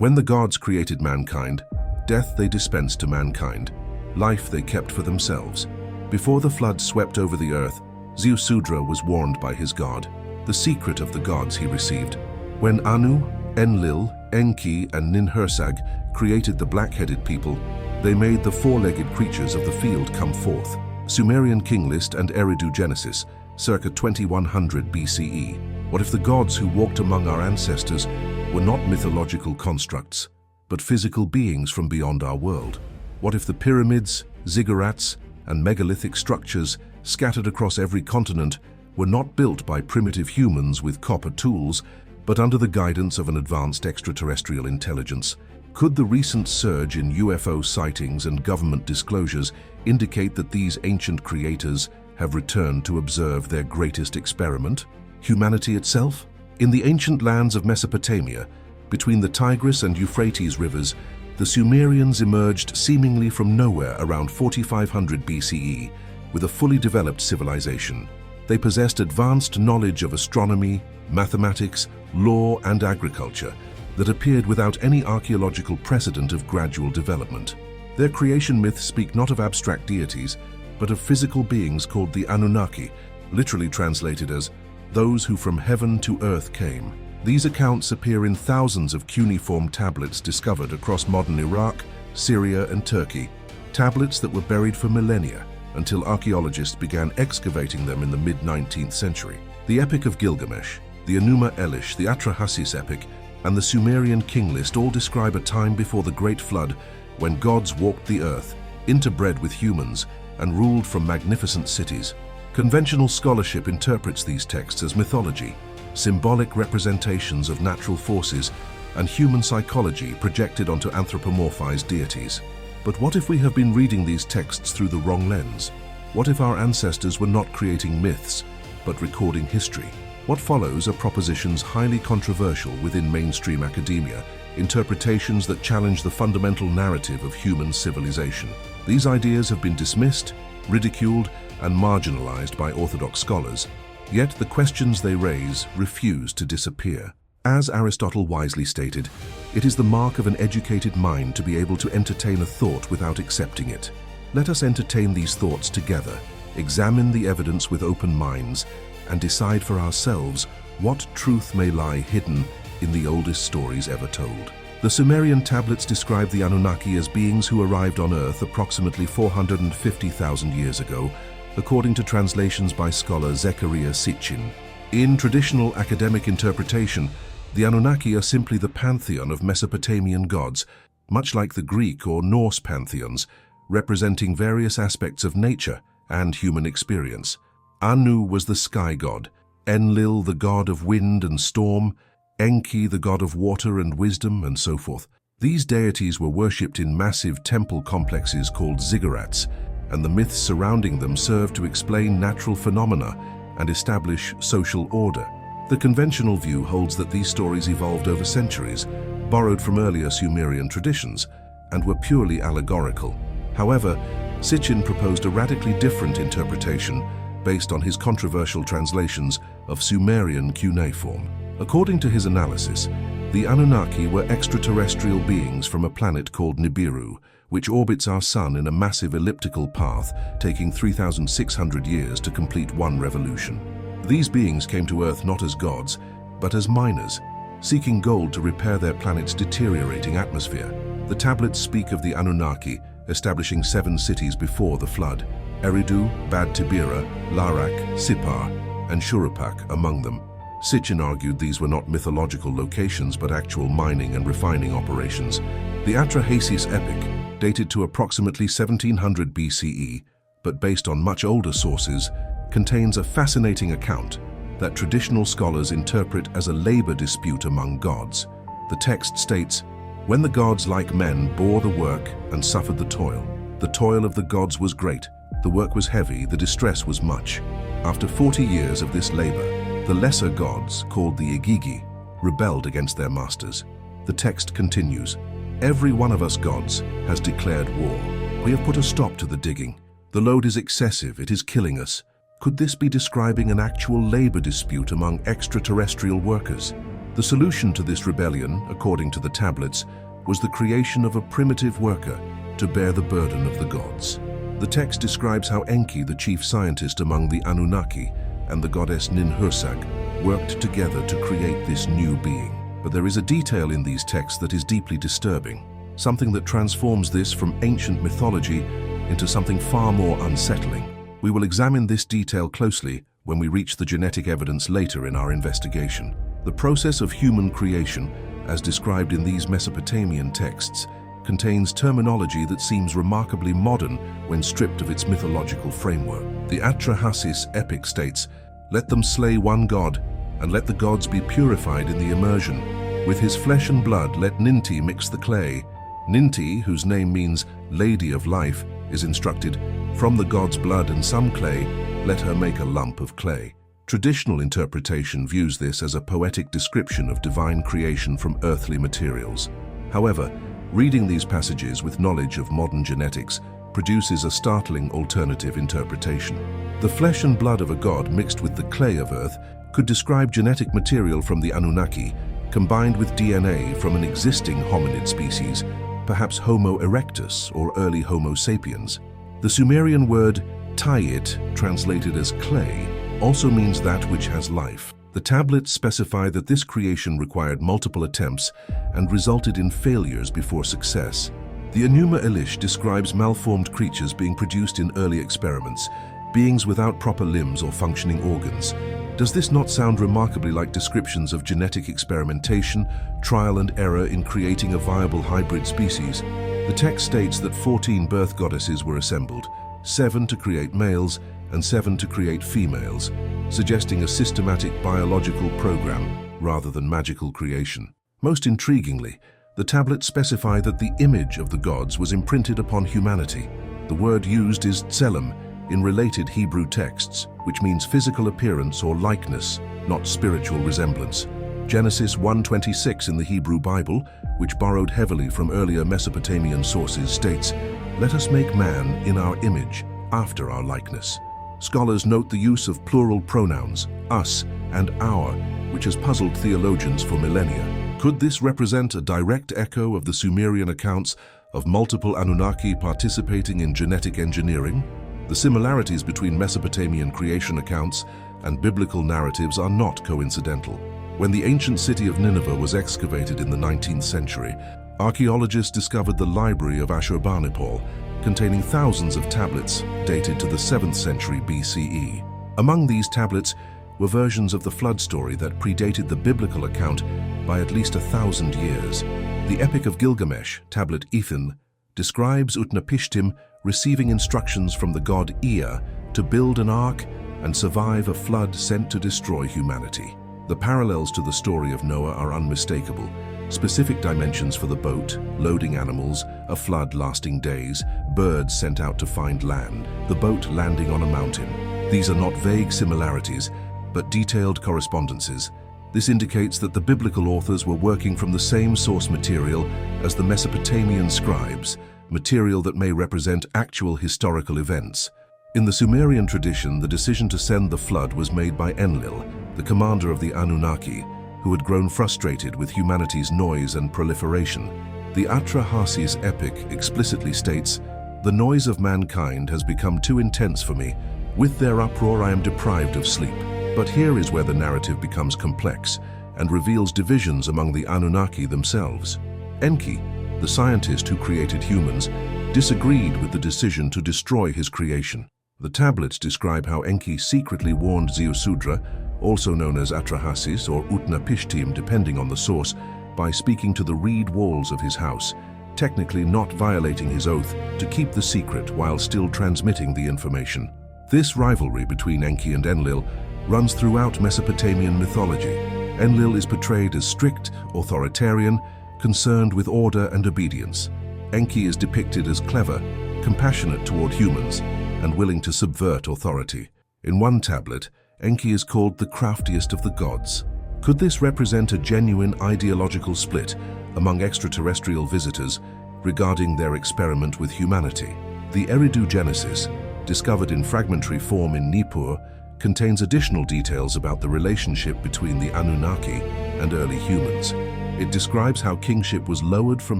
When the gods created mankind, death they dispensed to mankind, life they kept for themselves. Before the flood swept over the earth, Ziusudra was warned by his god. The secret of the gods he received. When Anu, Enlil, Enki, and Ninhursag created the black-headed people, they made the four-legged creatures of the field come forth. Sumerian king list and Eridu Genesis, circa 2100 BCE. What if the gods who walked among our ancestors were not mythological constructs, but physical beings from beyond our world? What if the pyramids, ziggurats, and megalithic structures scattered across every continent were not built by primitive humans with copper tools, but under the guidance of an advanced extraterrestrial intelligence? Could the recent surge in UFO sightings and government disclosures indicate that these ancient creators have returned to observe their greatest experiment, humanity itself? In the ancient lands of Mesopotamia, between the Tigris and Euphrates rivers, the Sumerians emerged seemingly from nowhere around 4500 BCE with a fully developed civilization. They possessed advanced knowledge of astronomy, mathematics, law, and agriculture that appeared without any archaeological precedent of gradual development. Their creation myths speak not of abstract deities, but of physical beings called the Anunnaki, literally translated as those who from heaven to earth came. These accounts appear in thousands of cuneiform tablets discovered across modern Iraq, Syria, and Turkey, tablets that were buried for millennia until archaeologists began excavating them in the mid-19th century. The Epic of Gilgamesh, the Enuma Elish, the Atrahasis epic, and the Sumerian king list all describe a time before the Great Flood when gods walked the earth, interbred with humans, and ruled from magnificent cities. Conventional scholarship interprets these texts as mythology, symbolic representations of natural forces, and human psychology projected onto anthropomorphized deities. But what if we have been reading these texts through the wrong lens? What if our ancestors were not creating myths, but recording history? What follows are propositions highly controversial within mainstream academia, interpretations that challenge the fundamental narrative of human civilization. These ideas have been dismissed, ridiculed, and marginalized by orthodox scholars, yet the questions they raise refuse to disappear. As Aristotle wisely stated, it is the mark of an educated mind to be able to entertain a thought without accepting it. Let us entertain these thoughts together, examine the evidence with open minds, and decide for ourselves what truth may lie hidden in the oldest stories ever told. The Sumerian tablets describe the Anunnaki as beings who arrived on Earth approximately 450,000 years ago, according to translations by scholar Zechariah Sitchin. In traditional academic interpretation, the Anunnaki are simply the pantheon of Mesopotamian gods, much like the Greek or Norse pantheons, representing various aspects of nature and human experience. Anu was the sky god, Enlil the god of wind and storm, Enki the god of water and wisdom, and so forth. These deities were worshipped in massive temple complexes called ziggurats, and the myths surrounding them served to explain natural phenomena and establish social order. The conventional view holds that these stories evolved over centuries, borrowed from earlier Sumerian traditions, and were purely allegorical. However, Sitchin proposed a radically different interpretation based on his controversial translations of Sumerian cuneiform. According to his analysis, the Anunnaki were extraterrestrial beings from a planet called Nibiru, which orbits our sun in a massive elliptical path, taking 3,600 years to complete one revolution. These beings came to Earth not as gods, but as miners, seeking gold to repair their planet's deteriorating atmosphere. The tablets speak of the Anunnaki establishing 7 cities before the flood: Eridu, Bad Tibira, Larak, Sippar, and Shuruppak among them. Sitchin argued these were not mythological locations but actual mining and refining operations. The Atrahasis epic, dated to approximately 1700 BCE, but based on much older sources, contains a fascinating account that traditional scholars interpret as a labor dispute among gods. The text states, "When the gods, like men, bore the work and suffered the toil of the gods was great, the work was heavy, the distress was much. After 40 years of this labor, the lesser gods, called the Igigi, rebelled against their masters." The text continues, "Every one of us gods has declared war. We have put a stop to the digging. The load is excessive, it is killing us." Could this be describing an actual labor dispute among extraterrestrial workers? The solution to this rebellion, according to the tablets, was the creation of a primitive worker to bear the burden of the gods. The text describes how Enki, the chief scientist among the Anunnaki, and the goddess Ninhursag worked together to create this new being. But there is a detail in these texts that is deeply disturbing, something that transforms this from ancient mythology into something far more unsettling. We will examine this detail closely when we reach the genetic evidence later in our investigation. The process of human creation, as described in these Mesopotamian texts, contains terminology that seems remarkably modern when stripped of its mythological framework. The Atrahasis epic states, "Let them slay one god, and let the gods be purified in the immersion. With his flesh and blood let Ninti mix the clay." Ninti, whose name means Lady of Life, is instructed, "From the god's blood and some clay, let her make a lump of clay." Traditional interpretation views this as a poetic description of divine creation from earthly materials. However, reading these passages with knowledge of modern genetics produces a startling alternative interpretation. The flesh and blood of a god mixed with the clay of earth could describe genetic material from the Anunnaki, combined with DNA from an existing hominid species, perhaps Homo erectus or early Homo sapiens. The Sumerian word Tayit, translated as clay, also means that which has life. The tablets specify that this creation required multiple attempts and resulted in failures before success. The Enuma Elish describes malformed creatures being produced in early experiments, beings without proper limbs or functioning organs. Does this not sound remarkably like descriptions of genetic experimentation, trial and error in creating a viable hybrid species? The text states that 14 birth goddesses were assembled, 7 to create males and 7 to create females, suggesting a systematic biological program rather than magical creation. Most intriguingly, the tablets specify that the image of the gods was imprinted upon humanity. The word used is tselem in related Hebrew texts, which means physical appearance or likeness, not spiritual resemblance. Genesis 1:26 in the Hebrew Bible, which borrowed heavily from earlier Mesopotamian sources, states, "Let us make man in our image, after our likeness." Scholars note the use of plural pronouns, us and our, which has puzzled theologians for millennia. Could this represent a direct echo of the Sumerian accounts of multiple Anunnaki participating in genetic engineering? The similarities between Mesopotamian creation accounts and biblical narratives are not coincidental. When the ancient city of Nineveh was excavated in the 19th century, archaeologists discovered the library of Ashurbanipal, containing thousands of tablets dated to the 7th century BCE. Among these tablets were versions of the flood story that predated the biblical account by at least 1,000 years. The Epic of Gilgamesh, tablet Ethan, describes Utnapishtim receiving instructions from the god Ea to build an ark and survive a flood sent to destroy humanity. The parallels to the story of Noah are unmistakable. Specific dimensions for the boat, loading animals, a flood lasting days, birds sent out to find land, the boat landing on a mountain. These are not vague similarities, but detailed correspondences. This indicates that the biblical authors were working from the same source material as the Mesopotamian scribes, material that may represent actual historical events. In the Sumerian tradition, the decision to send the flood was made by Enlil, the commander of the Anunnaki, who had grown frustrated with humanity's noise and proliferation. The Atrahasis epic explicitly states, "The noise of mankind has become too intense for me. With their uproar I am deprived of sleep." But here is where the narrative becomes complex and reveals divisions among the Anunnaki themselves. Enki, the scientist who created humans, disagreed with the decision to destroy his creation. The tablets describe how Enki secretly warned Ziusudra, also known as Atrahasis or Utnapishtim depending on the source, by speaking to the reed walls of his house, technically not violating his oath to keep the secret while still transmitting the information. This rivalry between Enki and Enlil runs throughout Mesopotamian mythology. Enlil is portrayed as strict, authoritarian, concerned with order and obedience. Enki is depicted as clever, compassionate toward humans, and willing to subvert authority. In one tablet, Enki is called the craftiest of the gods. Could this represent a genuine ideological split among extraterrestrial visitors regarding their experiment with humanity? The Eridu Genesis, discovered in fragmentary form in Nippur, contains additional details about the relationship between the Anunnaki and early humans. It describes how kingship was lowered from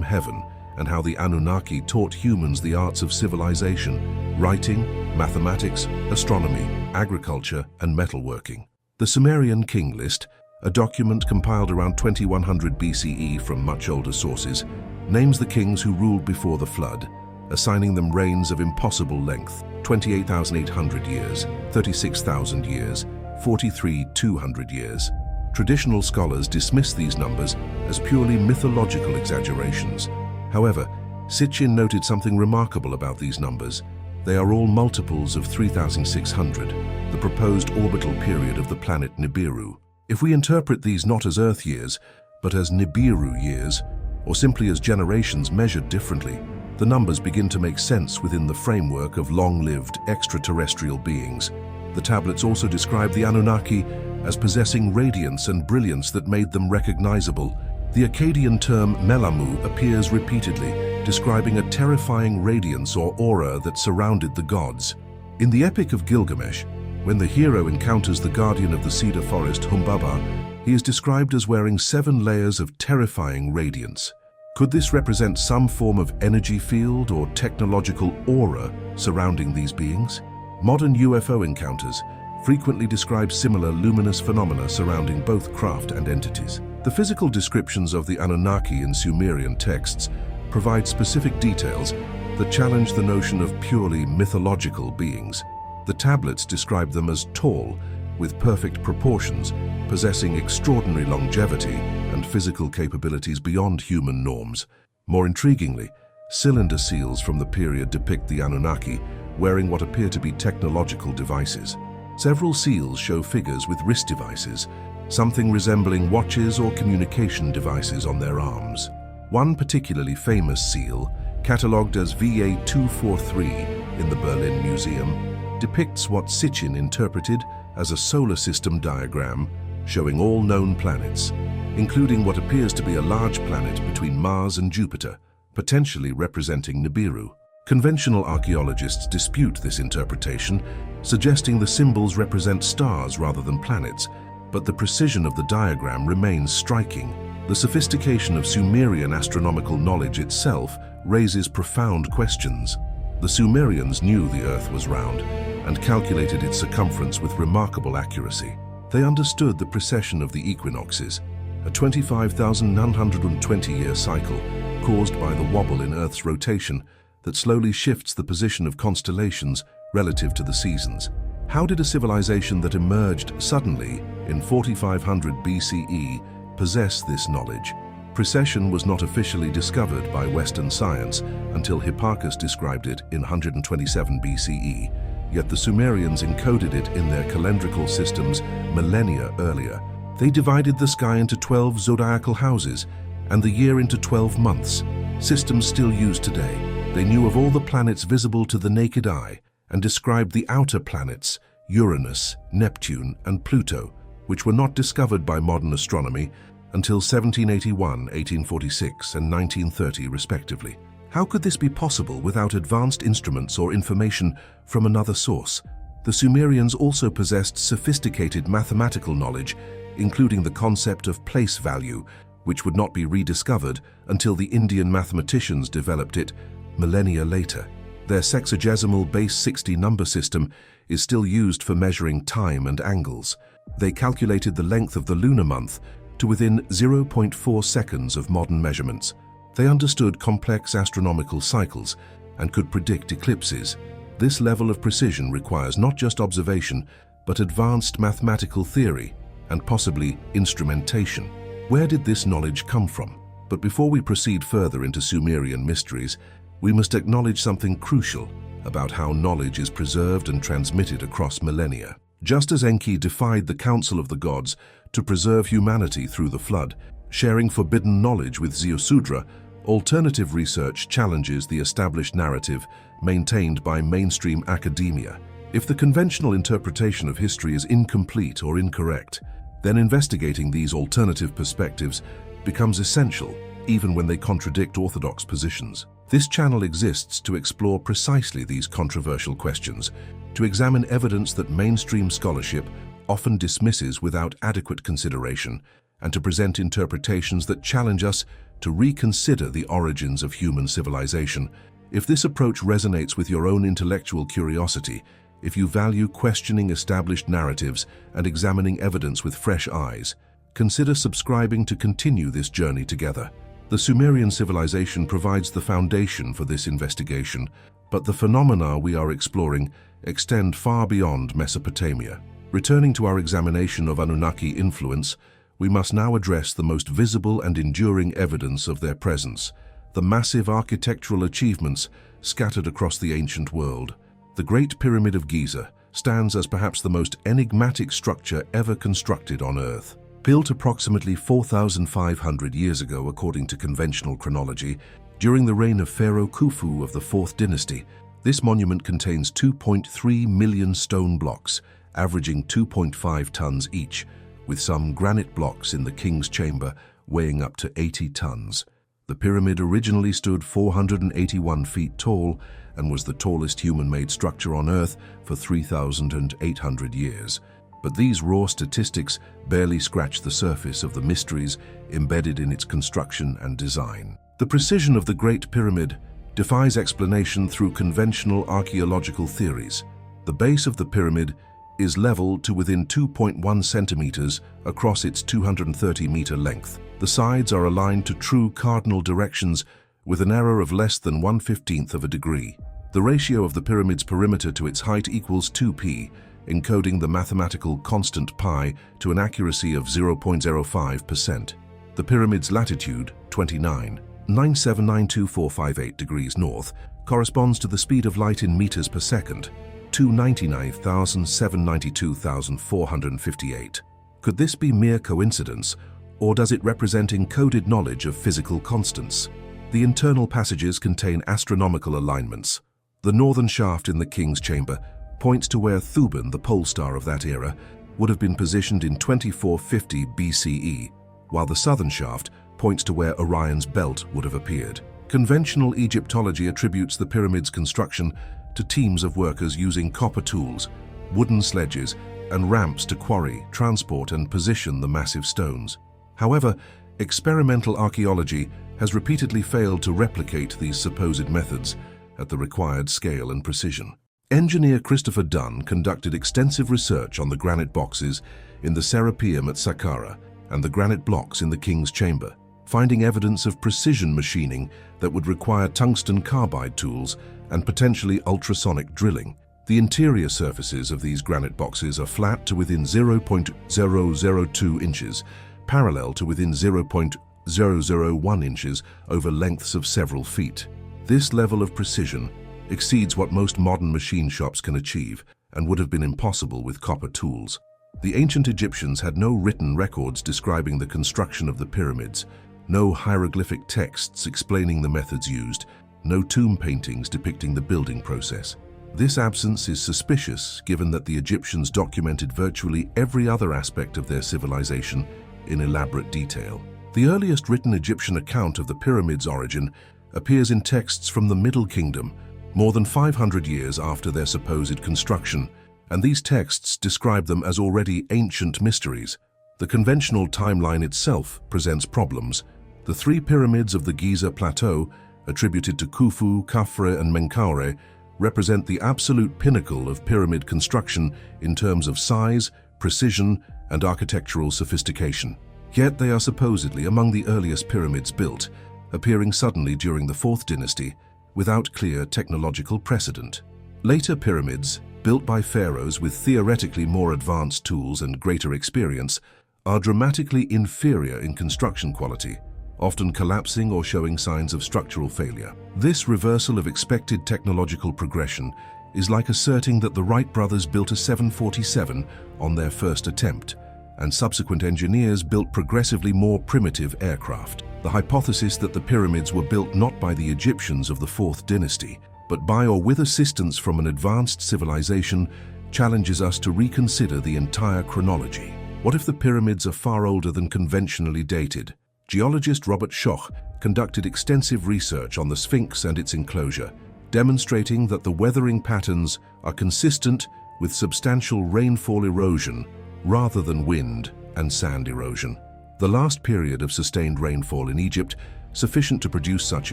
heaven and how the Anunnaki taught humans the arts of civilization, writing, mathematics, astronomy, agriculture, and metalworking. The Sumerian King List, a document compiled around 2100 BCE from much older sources, names the kings who ruled before the flood, assigning them reigns of impossible length: 28,800 years, 36,000 years, 43,200 years. Traditional scholars dismiss these numbers as purely mythological exaggerations. However, Sitchin noted something remarkable about these numbers. They are all multiples of 3,600, the proposed orbital period of the planet Nibiru. If we interpret these not as Earth years, but as Nibiru years, or simply as generations measured differently, the numbers begin to make sense within the framework of long-lived extraterrestrial beings. The tablets also describe the Anunnaki as possessing radiance and brilliance that made them recognizable. The Akkadian term Melamu appears repeatedly, describing a terrifying radiance or aura that surrounded the gods. In the Epic of Gilgamesh, when the hero encounters the guardian of the cedar forest, Humbaba, he is described as wearing 7 layers of terrifying radiance. Could this represent some form of energy field or technological aura surrounding these beings? Modern UFO encounters frequently describe similar luminous phenomena surrounding both craft and entities. The physical descriptions of the Anunnaki in Sumerian texts provide specific details that challenge the notion of purely mythological beings. The tablets describe them as tall, with perfect proportions, possessing extraordinary longevity and physical capabilities beyond human norms. More intriguingly, cylinder seals from the period depict the Anunnaki wearing what appear to be technological devices. Several seals show figures with wrist devices, something resembling watches or communication devices on their arms. One particularly famous seal, catalogued as VA243 in the Berlin Museum, depicts what Sitchin interpreted as a solar system diagram showing all known planets, including what appears to be a large planet between Mars and Jupiter, potentially representing Nibiru. Conventional archaeologists dispute this interpretation, suggesting the symbols represent stars rather than planets, but the precision of the diagram remains striking. The sophistication of Sumerian astronomical knowledge itself raises profound questions. The Sumerians knew the Earth was round and calculated its circumference with remarkable accuracy. They understood the precession of the equinoxes, a 25,920-year cycle caused by the wobble in Earth's rotation that slowly shifts the position of constellations relative to the seasons. How did a civilization that emerged suddenly in 4500 BCE possess this knowledge? Precession was not officially discovered by Western science until Hipparchus described it in 127 BCE, yet the Sumerians encoded it in their calendrical systems millennia earlier. They divided the sky into 12 zodiacal houses and the year into 12 months, systems still used today. They knew of all the planets visible to the naked eye and described the outer planets, Uranus, Neptune, and Pluto, which were not discovered by modern astronomy until 1781, 1846, and 1930 respectively. How could this be possible without advanced instruments or information from another source? The Sumerians also possessed sophisticated mathematical knowledge, including the concept of place value, which would not be rediscovered until the Indian mathematicians developed it millennia later. Their sexagesimal base 60 number system is still used for measuring time and angles. They calculated the length of the lunar month to within 0.4 seconds of modern measurements. They understood complex astronomical cycles and could predict eclipses. This level of precision requires not just observation, but advanced mathematical theory and possibly instrumentation. Where did this knowledge come from? But before we proceed further into Sumerian mysteries, we must acknowledge something crucial about how knowledge is preserved and transmitted across millennia. Just as Enki defied the council of the gods to preserve humanity through the flood, sharing forbidden knowledge with Ziusudra, alternative research challenges the established narrative maintained by mainstream academia. If the conventional interpretation of history is incomplete or incorrect, then investigating these alternative perspectives becomes essential, even when they contradict orthodox positions. This channel exists to explore precisely these controversial questions, to examine evidence that mainstream scholarship often dismisses without adequate consideration, and to present interpretations that challenge us to reconsider the origins of human civilization. If this approach resonates with your own intellectual curiosity, if you value questioning established narratives and examining evidence with fresh eyes, consider subscribing to continue this journey together. The Sumerian civilization provides the foundation for this investigation, but the phenomena we are exploring extend far beyond Mesopotamia. Returning to our examination of Anunnaki influence, we must now address the most visible and enduring evidence of their presence, the massive architectural achievements scattered across the ancient world. The Great Pyramid of Giza stands as perhaps the most enigmatic structure ever constructed on Earth. Built approximately 4,500 years ago according to conventional chronology, during the reign of Pharaoh Khufu of the 4th dynasty, this monument contains 2.3 million stone blocks, averaging 2.5 tons each, with some granite blocks in the king's chamber weighing up to 80 tons. The pyramid originally stood 481 feet tall and was the tallest human-made structure on Earth for 3,800 years. But these raw statistics barely scratch the surface of the mysteries embedded in its construction and design. The precision of the Great Pyramid defies explanation through conventional archaeological theories. The base of the pyramid is level to within 2.1 centimeters across its 230-meter length. The sides are aligned to true cardinal directions with an error of less than 1/15 of a degree. The ratio of the pyramid's perimeter to its height equals 2p, encoding the mathematical constant pi to an accuracy of 0.05%. The pyramid's latitude, 29.9792458 degrees north, corresponds to the speed of light in meters per second, 299,792,458. Could this be mere coincidence, or does it represent encoded knowledge of physical constants? The internal passages contain astronomical alignments. The northern shaft in the king's chamber points to where Thuban, the pole star of that era, would have been positioned in 2450 BCE, while the southern shaft points to where Orion's belt would have appeared. Conventional Egyptology attributes the pyramid's construction to teams of workers using copper tools, wooden sledges, and ramps to quarry, transport, and position the massive stones. However, experimental archaeology has repeatedly failed to replicate these supposed methods at the required scale and precision. Engineer Christopher Dunn conducted extensive research on the granite boxes in the Serapeum at Saqqara and the granite blocks in the King's Chamber, finding evidence of precision machining that would require tungsten carbide tools and potentially ultrasonic drilling. The interior surfaces of these granite boxes are flat to within 0.002 inches, parallel to within 0.001 inches over lengths of several feet. This level of precision exceeds what most modern machine shops can achieve and would have been impossible with copper tools. The ancient Egyptians had no written records describing the construction of the pyramids, no hieroglyphic texts explaining the methods used, no tomb paintings depicting the building process. This absence is suspicious given that the Egyptians documented virtually every other aspect of their civilization in elaborate detail. The earliest written Egyptian account of the pyramids' origin appears in texts from the Middle Kingdom, more than 500 years after their supposed construction, and these texts describe them as already ancient mysteries. The conventional timeline itself presents problems. The three pyramids of the Giza Plateau, attributed to Khufu, Khafre, and Menkaure, represent the absolute pinnacle of pyramid construction in terms of size, precision, and architectural sophistication. Yet they are supposedly among the earliest pyramids built, appearing suddenly during the 4th dynasty, without clear technological precedent. Later pyramids, built by pharaohs with theoretically more advanced tools and greater experience, are dramatically inferior in construction quality, often collapsing or showing signs of structural failure. This reversal of expected technological progression is like asserting that the Wright brothers built a 747 on their first attempt, and subsequent engineers built progressively more primitive aircraft. The hypothesis that the pyramids were built not by the Egyptians of the 4th dynasty, but by or with assistance from an advanced civilization challenges us to reconsider the entire chronology. What if the pyramids are far older than conventionally dated? Geologist Robert Schoch conducted extensive research on the Sphinx and its enclosure, demonstrating that the weathering patterns are consistent with substantial rainfall erosion rather than wind and sand erosion. The last period of sustained rainfall in Egypt, sufficient to produce such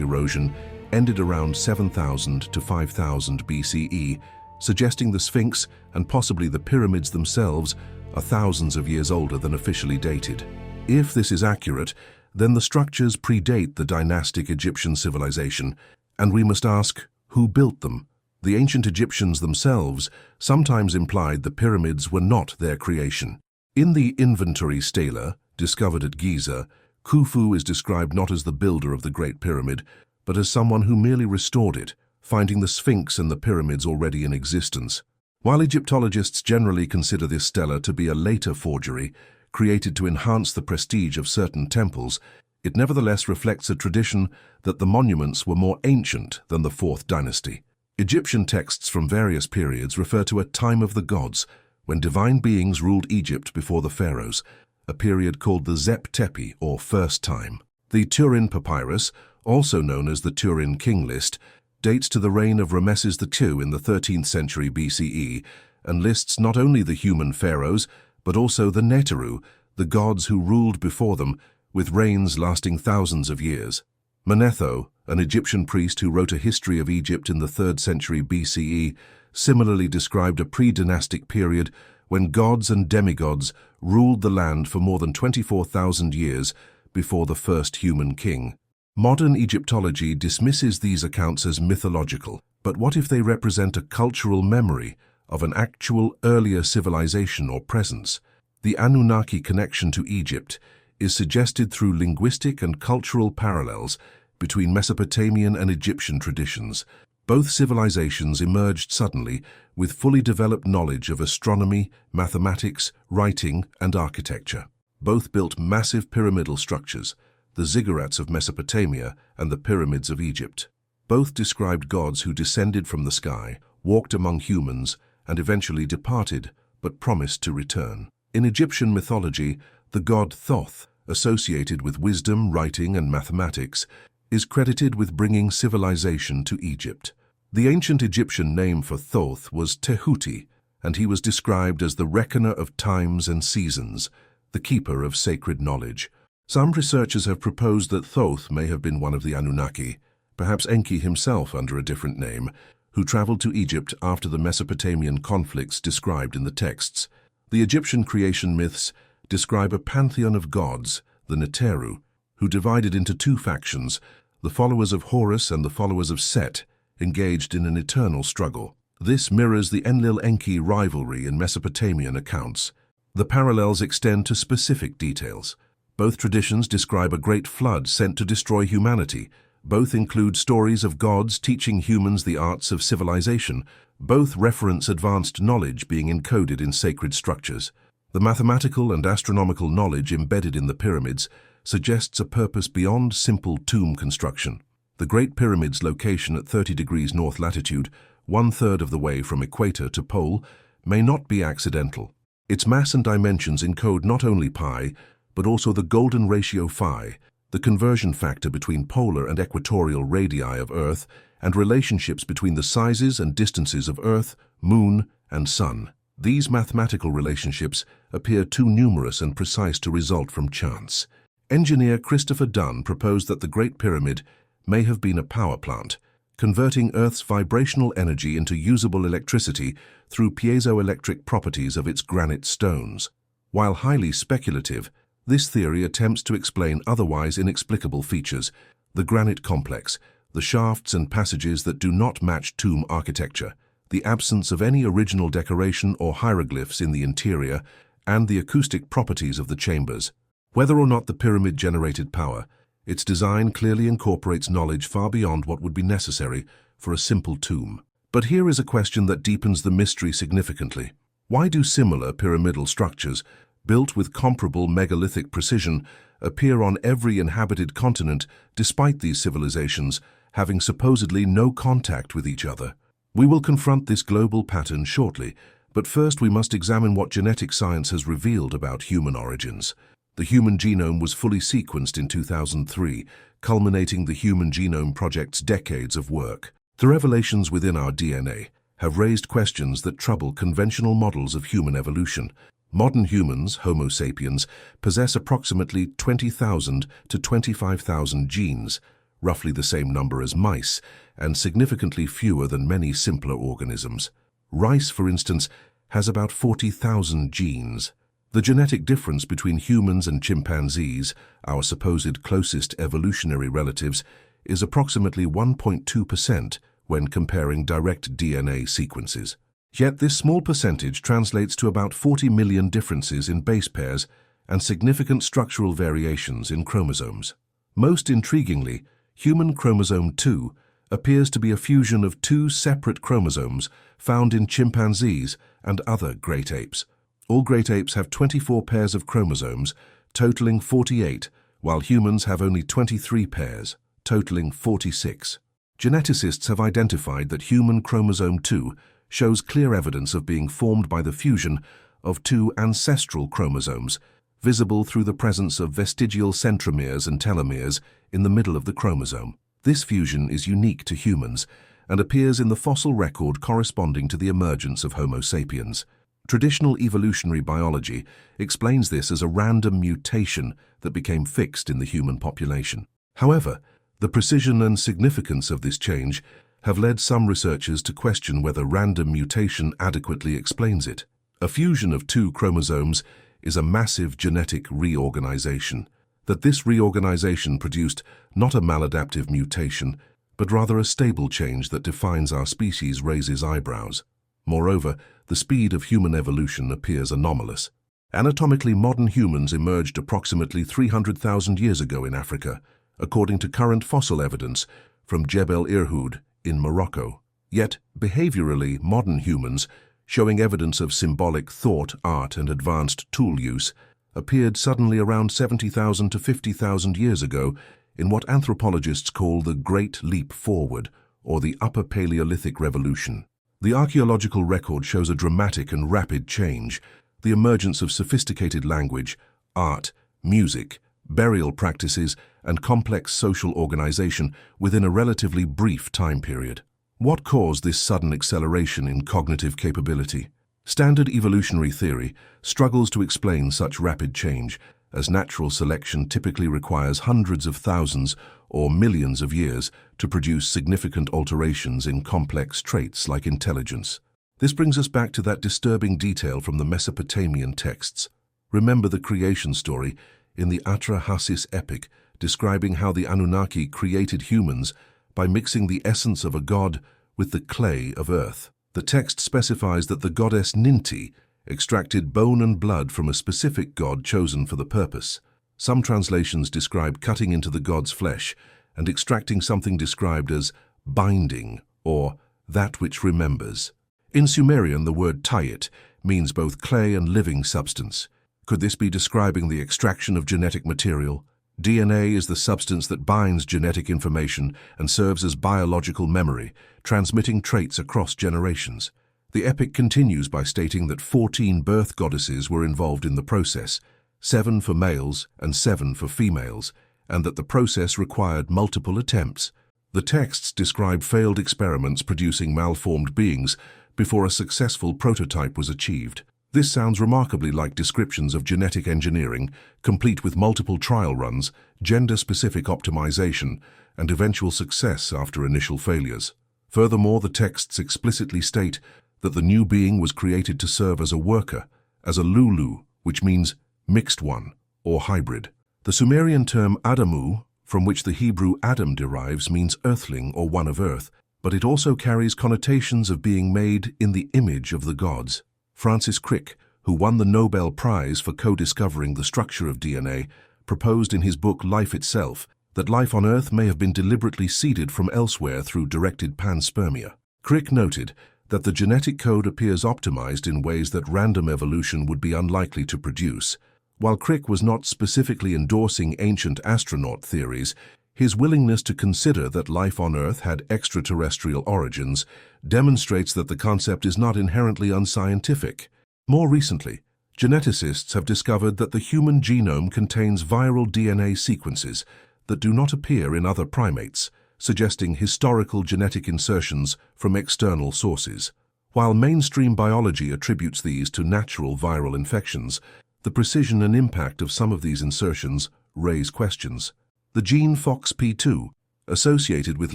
erosion, ended around 7000 to 5000 BCE, suggesting the Sphinx and possibly the pyramids themselves are thousands of years older than officially dated. If this is accurate, then the structures predate the dynastic Egyptian civilization, and we must ask, who built them? The ancient Egyptians themselves sometimes implied the pyramids were not their creation. In the Inventory Stela, discovered at Giza, Khufu is described not as the builder of the Great Pyramid, but as someone who merely restored it, finding the Sphinx and the pyramids already in existence. While Egyptologists generally consider this stela to be a later forgery, created to enhance the prestige of certain temples, it nevertheless reflects a tradition that the monuments were more ancient than the Fourth Dynasty. Egyptian texts from various periods refer to a time of the gods, when divine beings ruled Egypt before the pharaohs, a period called the Zep Tepi, or First Time. The Turin Papyrus, also known as the Turin King List, dates to the reign of Rameses II in the 13th century BCE and lists not only the human pharaohs, but also the Neteru, the gods who ruled before them, with reigns lasting thousands of years. Manetho, an Egyptian priest who wrote a history of Egypt in the 3rd century BCE, similarly described a pre-dynastic period when gods and demigods ruled the land for more than 24,000 years before the first human king. Modern Egyptology dismisses these accounts as mythological, but what if they represent a cultural memory of an actual earlier civilization or presence? The Anunnaki connection to Egypt is suggested through linguistic and cultural parallels between Mesopotamian and Egyptian traditions. Both civilizations emerged suddenly with fully developed knowledge of astronomy, mathematics, writing, and architecture. Both built massive pyramidal structures, the ziggurats of Mesopotamia and the pyramids of Egypt. Both described gods who descended from the sky, walked among humans, and eventually departed, but promised to return. In Egyptian mythology, the god Thoth, associated with wisdom, writing, and mathematics, is credited with bringing civilization to Egypt. The ancient Egyptian name for Thoth was Tehuti, and he was described as the reckoner of times and seasons, the keeper of sacred knowledge. Some researchers have proposed that Thoth may have been one of the Anunnaki, perhaps Enki himself under a different name, who traveled to Egypt after the Mesopotamian conflicts described in the texts. The Egyptian creation myths describe a pantheon of gods, the Neteru, who divided into two factions, the followers of Horus and the followers of Set, engaged in an eternal struggle. This mirrors the Enlil-Enki rivalry in Mesopotamian accounts. The parallels extend to specific details. Both traditions describe a great flood sent to destroy humanity. Both include stories of gods teaching humans the arts of civilization. Both reference advanced knowledge being encoded in sacred structures. The mathematical and astronomical knowledge embedded in the pyramids suggests a purpose beyond simple tomb construction. The Great Pyramid's location at 30 degrees north latitude, 1/3 of the way from equator to pole, may not be accidental. Its mass and dimensions encode not only pi, but also the golden ratio phi, the conversion factor between polar and equatorial radii of Earth, and relationships between the sizes and distances of Earth, Moon, and Sun. These mathematical relationships appear too numerous and precise to result from chance. Engineer Christopher Dunn proposed that the Great Pyramid may have been a power plant, converting Earth's vibrational energy into usable electricity through piezoelectric properties of its granite stones. While highly speculative, this theory attempts to explain otherwise inexplicable features, the granite complex, the shafts and passages that do not match tomb architecture, the absence of any original decoration or hieroglyphs in the interior, and the acoustic properties of the chambers. Whether or not the pyramid generated power, its design clearly incorporates knowledge far beyond what would be necessary for a simple tomb. But here is a question that deepens the mystery significantly. Why do similar pyramidal structures, built with comparable megalithic precision, appear on every inhabited continent despite these civilizations having supposedly no contact with each other? We will confront this global pattern shortly, but first we must examine what genetic science has revealed about human origins. The human genome was fully sequenced in 2003, culminating the Human Genome Project's decades of work. The revelations within our DNA have raised questions that trouble conventional models of human evolution. Modern humans, Homo sapiens, possess approximately 20,000 to 25,000 genes, roughly the same number as mice, and significantly fewer than many simpler organisms. Rice, for instance, has about 40,000 genes. The genetic difference between humans and chimpanzees, our supposed closest evolutionary relatives, is approximately 1.2% when comparing direct DNA sequences. Yet this small percentage translates to about 40 million differences in base pairs and significant structural variations in chromosomes. Most intriguingly, human chromosome 2 appears to be a fusion of two separate chromosomes found in chimpanzees and other great apes. All great apes have 24 pairs of chromosomes, totaling 48, while humans have only 23 pairs, totaling 46. Geneticists have identified that human chromosome 2 shows clear evidence of being formed by the fusion of two ancestral chromosomes, visible through the presence of vestigial centromeres and telomeres in the middle of the chromosome. This fusion is unique to humans and appears in the fossil record corresponding to the emergence of Homo sapiens. Traditional evolutionary biology explains this as a random mutation that became fixed in the human population. However, the precision and significance of this change have led some researchers to question whether random mutation adequately explains it. A fusion of two chromosomes is a massive genetic reorganization. That this reorganization produced not a maladaptive mutation, but rather a stable change that defines our species raises eyebrows. Moreover, the speed of human evolution appears anomalous. Anatomically, modern humans emerged approximately 300,000 years ago in Africa, according to current fossil evidence from Jebel Irhoud in Morocco. Yet, behaviorally, modern humans, showing evidence of symbolic thought, art, and advanced tool use, appeared suddenly around 70,000 to 50,000 years ago in what anthropologists call the Great Leap Forward, or the Upper Paleolithic Revolution. The archaeological record shows a dramatic and rapid change, the emergence of sophisticated language, art, music, burial practices, and complex social organization within a relatively brief time period. What caused this sudden acceleration in cognitive capability? Standard evolutionary theory struggles to explain such rapid change, as natural selection typically requires hundreds of thousands or millions of years to produce significant alterations in complex traits like intelligence. This brings us back to that disturbing detail from the Mesopotamian texts. Remember the creation story in the Atrahasis epic, describing how the Anunnaki created humans by mixing the essence of a god with the clay of earth. The text specifies that the goddess Ninti extracted bone and blood from a specific god chosen for the purpose. Some translations describe cutting into the god's flesh and extracting something described as binding, or that which remembers. In Sumerian, the word tayit means both clay and living substance. Could this be describing the extraction of genetic material? DNA is the substance that binds genetic information and serves as biological memory, transmitting traits across generations. The epic continues by stating that 14 birth goddesses were involved in the process, 7 for males and 7 for females, and that the process required multiple attempts. The texts describe failed experiments producing malformed beings before a successful prototype was achieved. This sounds remarkably like descriptions of genetic engineering, complete with multiple trial runs, gender-specific optimization, and eventual success after initial failures. Furthermore, the texts explicitly state that the new being was created to serve as a worker, as a Lulu, which means mixed one, or hybrid. The Sumerian term Adamu, from which the Hebrew Adam derives, means earthling or one of earth, but it also carries connotations of being made in the image of the gods. Francis Crick, who won the Nobel Prize for co-discovering the structure of DNA, proposed in his book Life Itself that life on Earth may have been deliberately seeded from elsewhere through directed panspermia. Crick noted that the genetic code appears optimized in ways that random evolution would be unlikely to produce. While Crick was not specifically endorsing ancient astronaut theories, his willingness to consider that life on Earth had extraterrestrial origins demonstrates that the concept is not inherently unscientific. More recently, geneticists have discovered that the human genome contains viral DNA sequences that do not appear in other primates, suggesting historical genetic insertions from external sources. While mainstream biology attributes these to natural viral infections, the precision and impact of some of these insertions raise questions. The gene FOXP2, associated with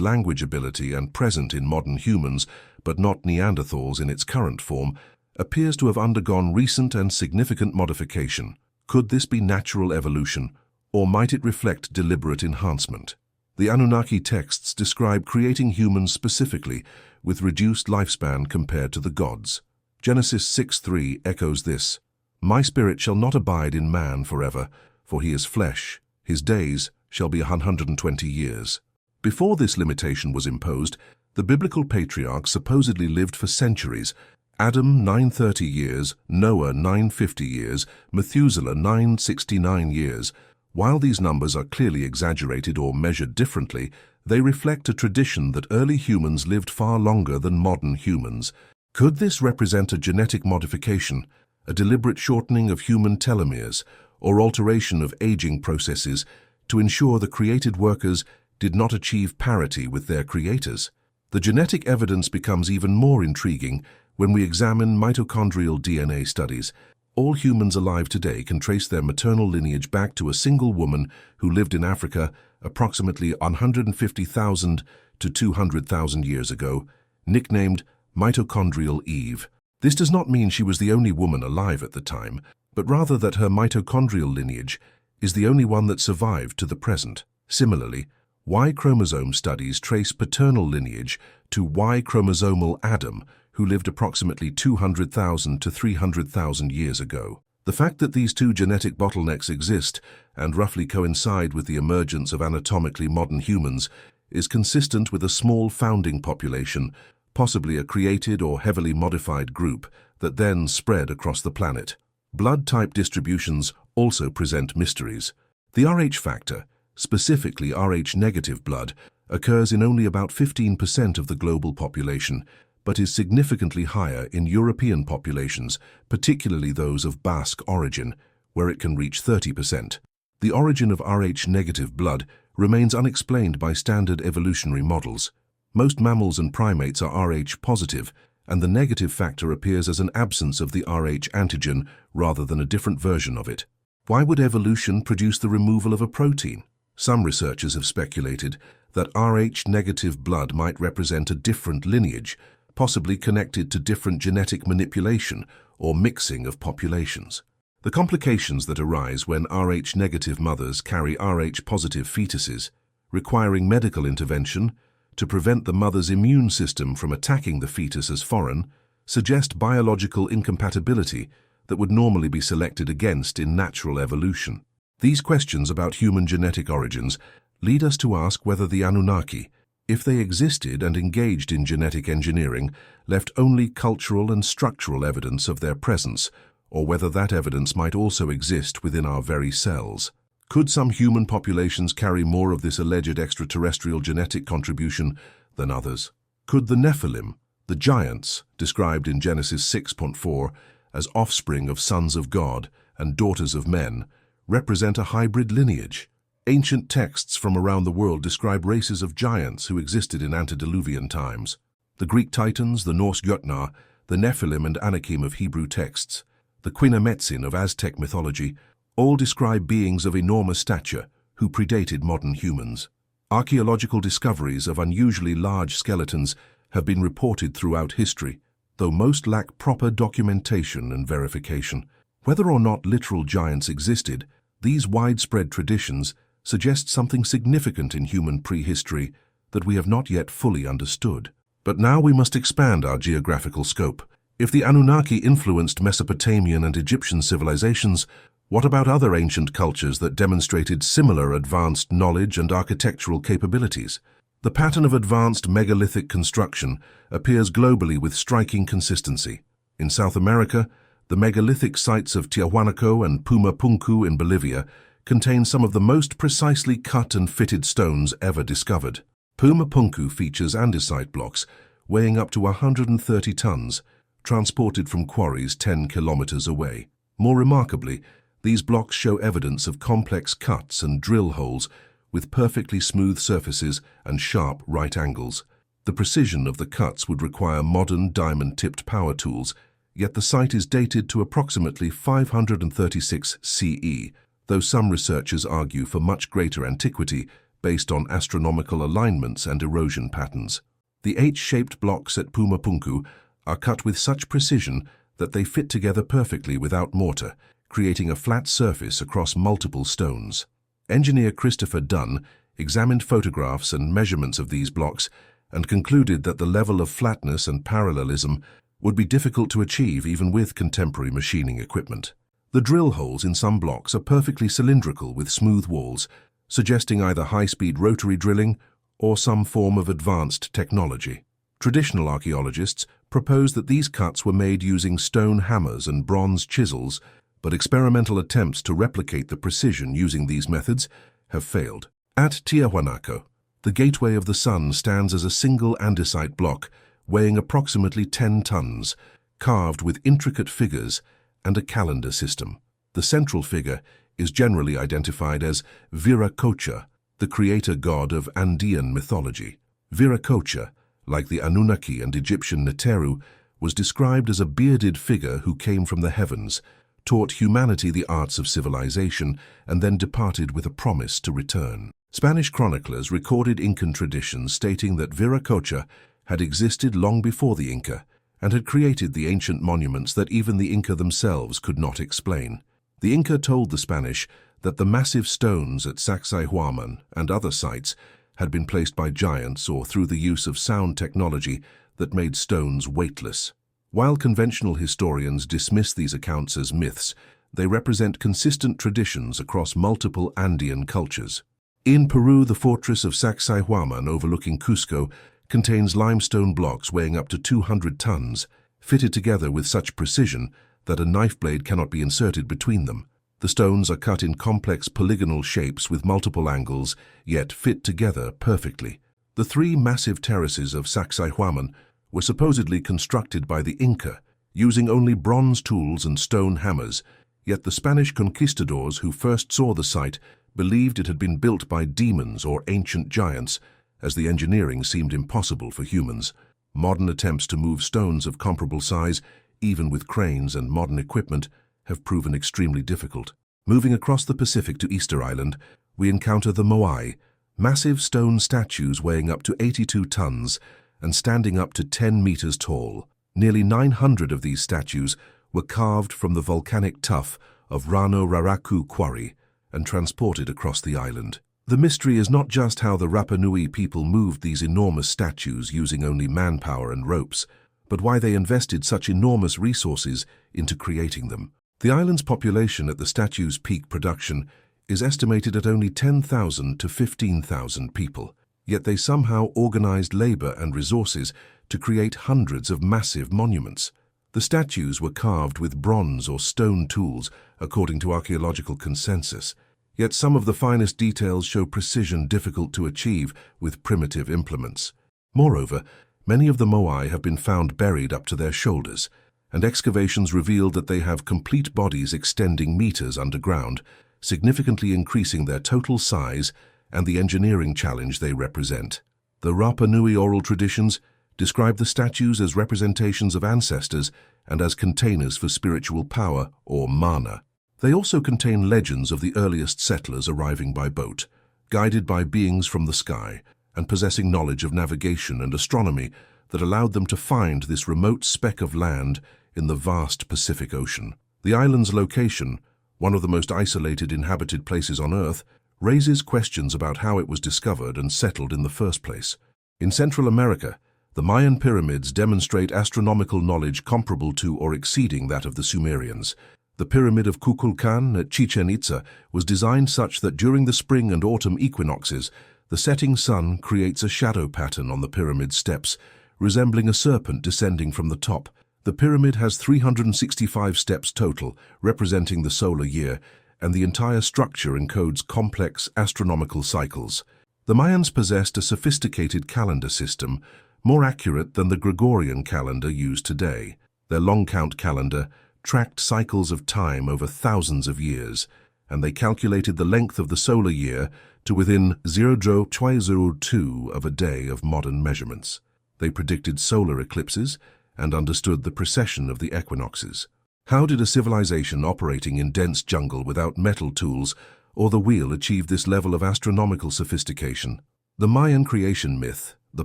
language ability and present in modern humans, but not Neanderthals in its current form, appears to have undergone recent and significant modification. Could this be natural evolution, or might it reflect deliberate enhancement? The Anunnaki texts describe creating humans specifically, with reduced lifespan compared to the gods. Genesis 6:3 echoes this: "My spirit shall not abide in man forever, for he is flesh. His days shall be 120 years. Before this limitation was imposed, the biblical patriarchs supposedly lived for centuries. Adam 930 years, Noah 950 years, Methuselah 969 years. While these numbers are clearly exaggerated or measured differently, they reflect a tradition that early humans lived far longer than modern humans. Could this represent a genetic modification, a deliberate shortening of human telomeres, or alteration of aging processes to ensure the created workers did not achieve parity with their creators? The genetic evidence becomes even more intriguing when we examine mitochondrial DNA studies. All humans alive today can trace their maternal lineage back to a single woman who lived in Africa approximately 150,000 to 200,000 years ago, nicknamed Mitochondrial Eve. This does not mean she was the only woman alive at the time, but rather that her mitochondrial lineage is the only one that survived to the present. Similarly, Y chromosome studies trace paternal lineage to Y chromosomal Adam, who lived approximately 200,000 to 300,000 years ago. The fact that these two genetic bottlenecks exist and roughly coincide with the emergence of anatomically modern humans is consistent with a small founding population, possibly a created or heavily modified group that then spread across the planet. Blood type distributions also present mysteries. The Rh factor, specifically Rh-negative blood, occurs in only about 15% of the global population, but is significantly higher in European populations, particularly those of Basque origin, where it can reach 30%. The origin of Rh-negative blood remains unexplained by standard evolutionary models. Most mammals and primates are Rh positive, and the negative factor appears as an absence of the Rh antigen rather than a different version of it. Why would evolution produce the removal of a protein? Some researchers have speculated that Rh-negative blood might represent a different lineage, possibly connected to different genetic manipulation or mixing of populations. The complications that arise when Rh-negative mothers carry Rh-positive fetuses, requiring medical intervention to prevent the mother's immune system from attacking the fetus as foreign, suggest biological incompatibility that would normally be selected against in natural evolution. These questions about human genetic origins lead us to ask whether the Anunnaki, if they existed and engaged in genetic engineering, left only cultural and structural evidence of their presence, or whether that evidence might also exist within our very cells. Could some human populations carry more of this alleged extraterrestrial genetic contribution than others? Could the Nephilim, the giants, described in Genesis 6:4 as offspring of sons of God and daughters of men, represent a hybrid lineage? Ancient texts from around the world describe races of giants who existed in antediluvian times. The Greek Titans, the Norse Jötnar, the Nephilim and Anakim of Hebrew texts, the Quinametsin of Aztec mythology, all describe beings of enormous stature who predated modern humans. Archaeological discoveries of unusually large skeletons have been reported throughout history, though most lack proper documentation and verification. Whether or not literal giants existed, these widespread traditions suggest something significant in human prehistory that we have not yet fully understood. But now we must expand our geographical scope. If the Anunnaki influenced Mesopotamian and Egyptian civilizations, what about other ancient cultures that demonstrated similar advanced knowledge and architectural capabilities? The pattern of advanced megalithic construction appears globally with striking consistency. In South America, the megalithic sites of Tiahuanaco and Pumapunku in Bolivia contain some of the most precisely cut and fitted stones ever discovered. Pumapunku features andesite blocks weighing up to 130 tons, transported from quarries 10 kilometers away. More remarkably, these blocks show evidence of complex cuts and drill holes with perfectly smooth surfaces and sharp right angles. The precision of the cuts would require modern diamond-tipped power tools, yet the site is dated to approximately 536 CE, though some researchers argue for much greater antiquity based on astronomical alignments and erosion patterns. The H-shaped blocks at Pumapunku are cut with such precision that they fit together perfectly without mortar, creating a flat surface across multiple stones. Engineer Christopher Dunn examined photographs and measurements of these blocks and concluded that the level of flatness and parallelism would be difficult to achieve even with contemporary machining equipment. The drill holes in some blocks are perfectly cylindrical with smooth walls, suggesting either high-speed rotary drilling or some form of advanced technology. Traditional archaeologists propose that these cuts were made using stone hammers and bronze chisels, but experimental attempts to replicate the precision using these methods have failed. At Tiahuanaco, the Gateway of the Sun stands as a single andesite block weighing approximately 10 tons, carved with intricate figures and a calendar system. The central figure is generally identified as Viracocha, the creator god of Andean mythology. Viracocha, like the Anunnaki and Egyptian Neteru, was described as a bearded figure who came from the heavens, taught humanity the arts of civilization, and then departed with a promise to return. Spanish chroniclers recorded Incan traditions stating that Viracocha had existed long before the Inca and had created the ancient monuments that even the Inca themselves could not explain. The Inca told the Spanish that the massive stones at Sacsayhuaman and other sites had been placed by giants or through the use of sound technology that made stones weightless. While conventional historians dismiss these accounts as myths, they represent consistent traditions across multiple Andean cultures. In Peru, the fortress of Sacsayhuaman overlooking Cusco contains limestone blocks weighing up to 200 tons, fitted together with such precision that a knife blade cannot be inserted between them. The stones are cut in complex polygonal shapes with multiple angles, yet fit together perfectly. The three massive terraces of Sacsayhuaman were supposedly constructed by the Inca, using only bronze tools and stone hammers, yet the Spanish conquistadors who first saw the site believed it had been built by demons or ancient giants, as the engineering seemed impossible for humans. Modern attempts to move stones of comparable size, even with cranes and modern equipment, have proven extremely difficult. Moving across the Pacific to Easter Island, we encounter the Moai, massive stone statues weighing up to 82 tons and standing up to 10 meters tall. Nearly 900 of these statues were carved from the volcanic tuff of Rano Raraku quarry and transported across the island. The mystery is not just how the Rapa Nui people moved these enormous statues using only manpower and ropes, but why they invested such enormous resources into creating them. The island's population at the statue's peak production is estimated at only 10,000 to 15,000 people, yet they somehow organized labor and resources to create hundreds of massive monuments. The statues were carved with bronze or stone tools, according to archaeological consensus, yet some of the finest details show precision difficult to achieve with primitive implements. Moreover, many of the Moai have been found buried up to their shoulders, and excavations revealed that they have complete bodies extending meters underground, significantly increasing their total size and the engineering challenge they represent. The Rapa Nui oral traditions describe the statues as representations of ancestors and as containers for spiritual power or mana. They also contain legends of the earliest settlers arriving by boat, guided by beings from the sky, and possessing knowledge of navigation and astronomy that allowed them to find this remote speck of land in the vast Pacific Ocean. The island's location, one of the most isolated inhabited places on Earth, raises questions about how it was discovered and settled in the first place. In Central America, the Mayan pyramids demonstrate astronomical knowledge comparable to or exceeding that of the Sumerians. The Pyramid of Kukulkan at Chichen Itza was designed such that during the spring and autumn equinoxes, the setting sun creates a shadow pattern on the pyramid steps, resembling a serpent descending from the top. The pyramid has 365 steps total, representing the solar year, and the entire structure encodes complex astronomical cycles. The Mayans possessed a sophisticated calendar system, more accurate than the Gregorian calendar used today. Their long count calendar tracked cycles of time over thousands of years, and they calculated the length of the solar year to within 0.202 of a day of modern measurements. They predicted solar eclipses and understood the precession of the equinoxes. How did a civilization operating in dense jungle without metal tools or the wheel achieve this level of astronomical sophistication? The Mayan creation myth, the